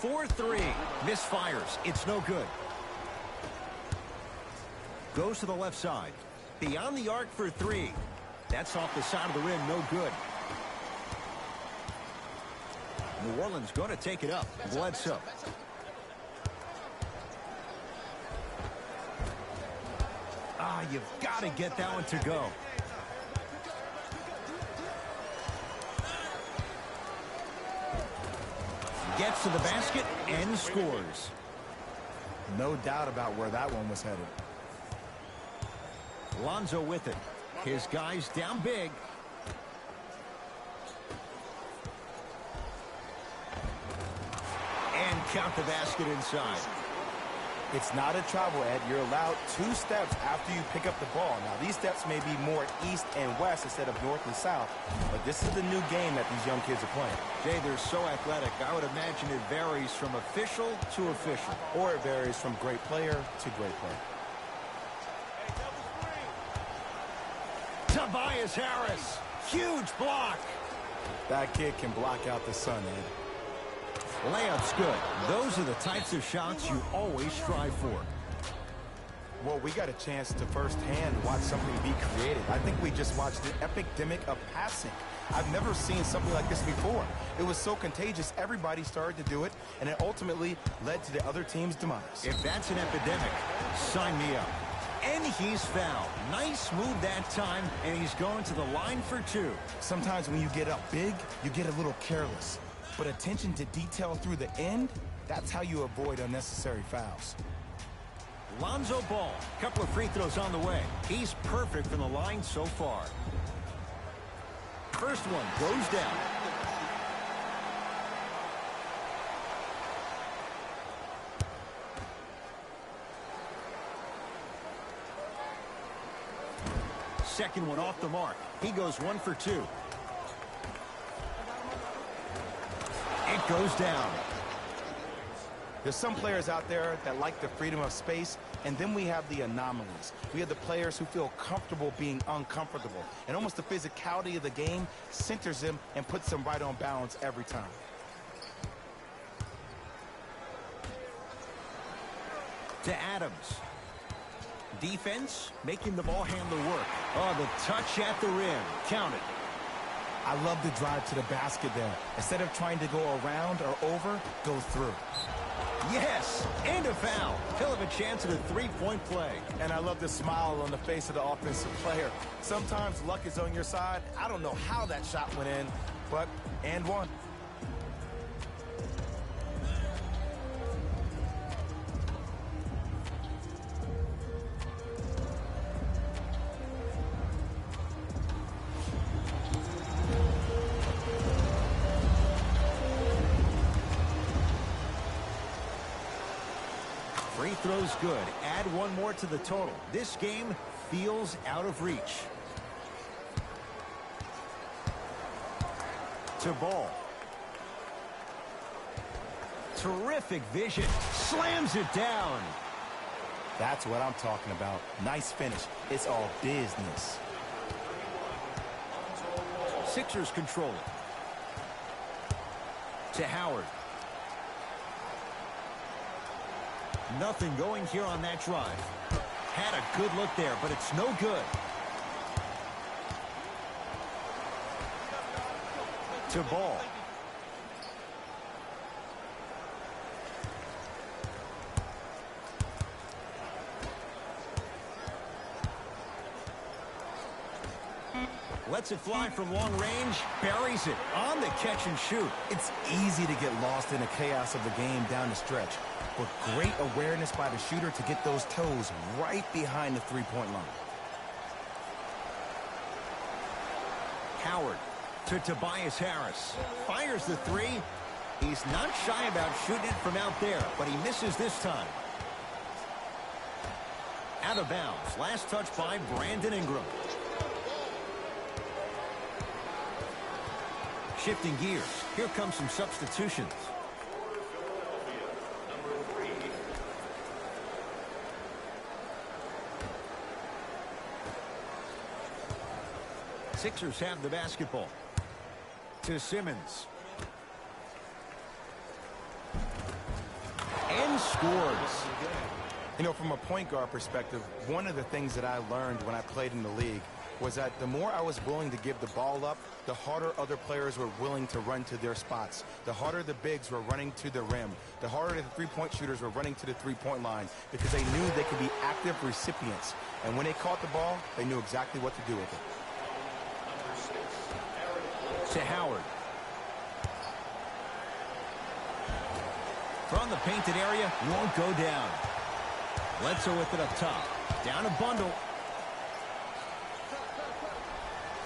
4-3. Misfires. It's no good. Goes to the left side. Beyond the arc for 3. That's off the side of the rim. No good. New Orleans going to take it up. Bledsoe. You've got to get that one to go. Gets to the basket and scores. No doubt about where that one was headed. Lonzo with it. His guys down big. And count the basket inside. It's not a travel, Ed. You're allowed 2 steps after you pick up the ball. Now, these steps may be more east and west instead of north and south, but this is the new game that these young kids are playing. Jay, they're so athletic. I would imagine it varies from official to official. Or it varies from great player to great player. Tobias Harris. Huge block. That kid can block out the sun, Ed. Layup's good. Those are the types of shots you always strive for. Well, we got a chance to firsthand watch something be created. I think we just watched an epidemic of passing. I've never seen something like this before. It was so contagious, everybody started to do it, and it ultimately led to the other team's demise. If that's an epidemic, sign me up. And he's fouled. Nice move that time, and he's going to the line for 2. Sometimes when you get up big, you get a little careless. But attention to detail through the end, that's how you avoid unnecessary fouls. Lonzo Ball, couple of free throws on the way. He's perfect from the line so far. First one goes down. Second one off the mark. He goes 1 for 2. It goes down. There's some players out there that like the freedom of space, and then we have the anomalies. We have the players who feel comfortable being uncomfortable, and almost the physicality of the game centers them and puts them right on balance every time. To Adams. Defense making the ball handler work. Oh, the touch at the rim. Count it. I love the drive to the basket there. Instead of trying to go around or over, go through. Yes, and a foul. He'll have a chance at a 3-point play. And I love the smile on the face of the offensive player. Sometimes luck is on your side. I don't know how that shot went in, but and one. Free throws good. Add 1 more to the total. This game feels out of reach. To Ball. Terrific vision. Slams it down. That's what I'm talking about. Nice finish. It's all business. Sixers control it. To Howard. Nothing going here on that drive. Had a good look there, but it's no good. To Ball. Lets it fly from long range, buries it on the catch and shoot. It's easy to get lost in the chaos of the game down the stretch, but great awareness by the shooter to get those toes right behind the three-point line. Howard to Tobias Harris. Fires the 3. He's not shy about shooting it from out there, but he misses this time. Out of bounds. Last touch by Brandon Ingram. Shifting gears. Here come some substitutions. Sixers have the basketball. To Simmons. And scores. You know, from a point guard perspective, one of the things that I learned when I played in the league was that the more I was willing to give the ball up, the harder other players were willing to run to their spots. The harder the bigs were running to the rim. The harder the three-point shooters were running to the three-point line because they knew they could be active recipients. And when they caught the ball, they knew exactly what to do with it. To Howard. From the painted area, won't go down. Bledsoe with it up top. Down a bundle.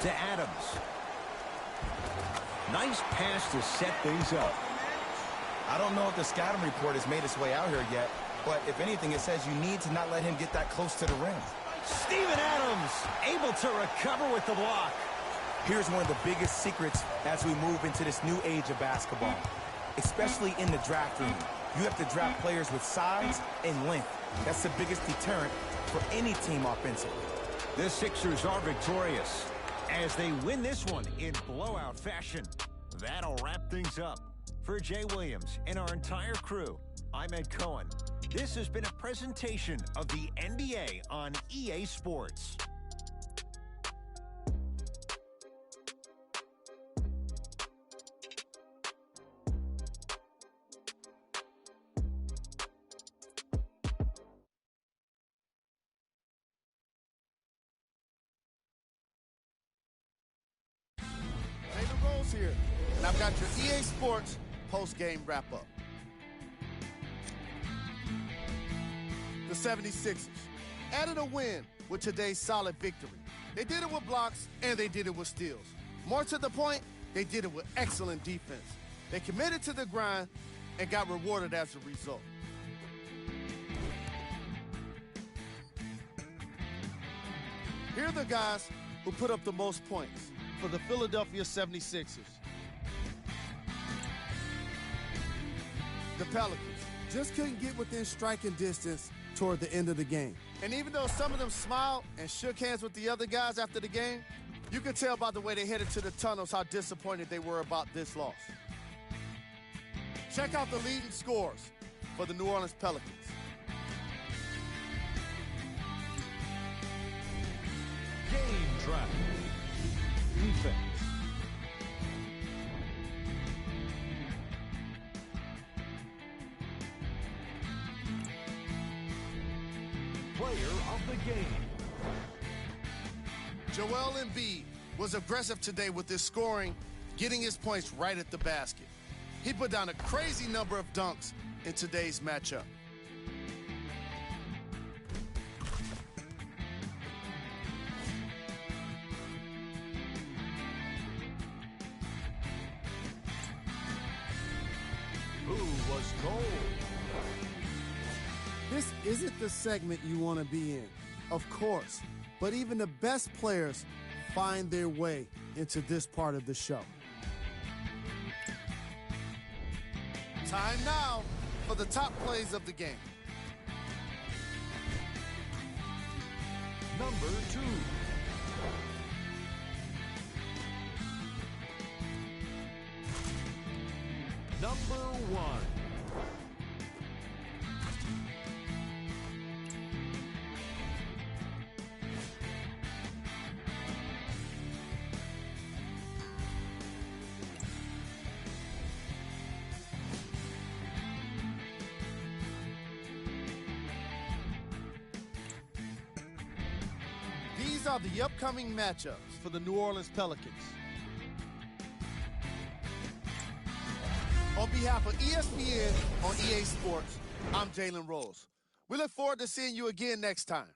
To Adams. Nice pass to set things up. I don't know if the scouting report has made its way out here yet, but if anything, it says you need to not let him get that close to the rim. Steven Adams able to recover with the block. Here's one of the biggest secrets as we move into this new age of basketball, especially in the draft room. You have to draft players with size and length. That's the biggest deterrent for any team offensively. The Sixers are victorious as they win this one in blowout fashion. That'll wrap things up. For Jay Williams and our entire crew, I'm Ed Cohen. This has been a presentation of the NBA on EA Sports. Here, and I've got your EA Sports post-game wrap-up. The 76ers added a win with today's solid victory. They did it with blocks, and they did it with steals. More to the point, they did it with excellent defense. They committed to the grind and got rewarded as a result. Here are the guys who put up the most points for the Philadelphia 76ers. The Pelicans just couldn't get within striking distance toward the end of the game. And even though some of them smiled and shook hands with the other guys after the game, you could tell by the way they headed to the tunnels how disappointed they were about this loss. Check out the leading scores for the New Orleans Pelicans. Game track. Defense. Player of the game. Joel Embiid was aggressive today with his scoring, getting his points right at the basket. He put down a crazy number of dunks in today's matchup. This isn't the segment you want to be in, of course, but even the best players find their way into this part of the show. Time now for the top plays of the game. Number 2. Number 1. These are the upcoming matchups for the New Orleans Pelicans. On behalf of ESPN on EA Sports, I'm Jalen Rose. We look forward to seeing you again next time.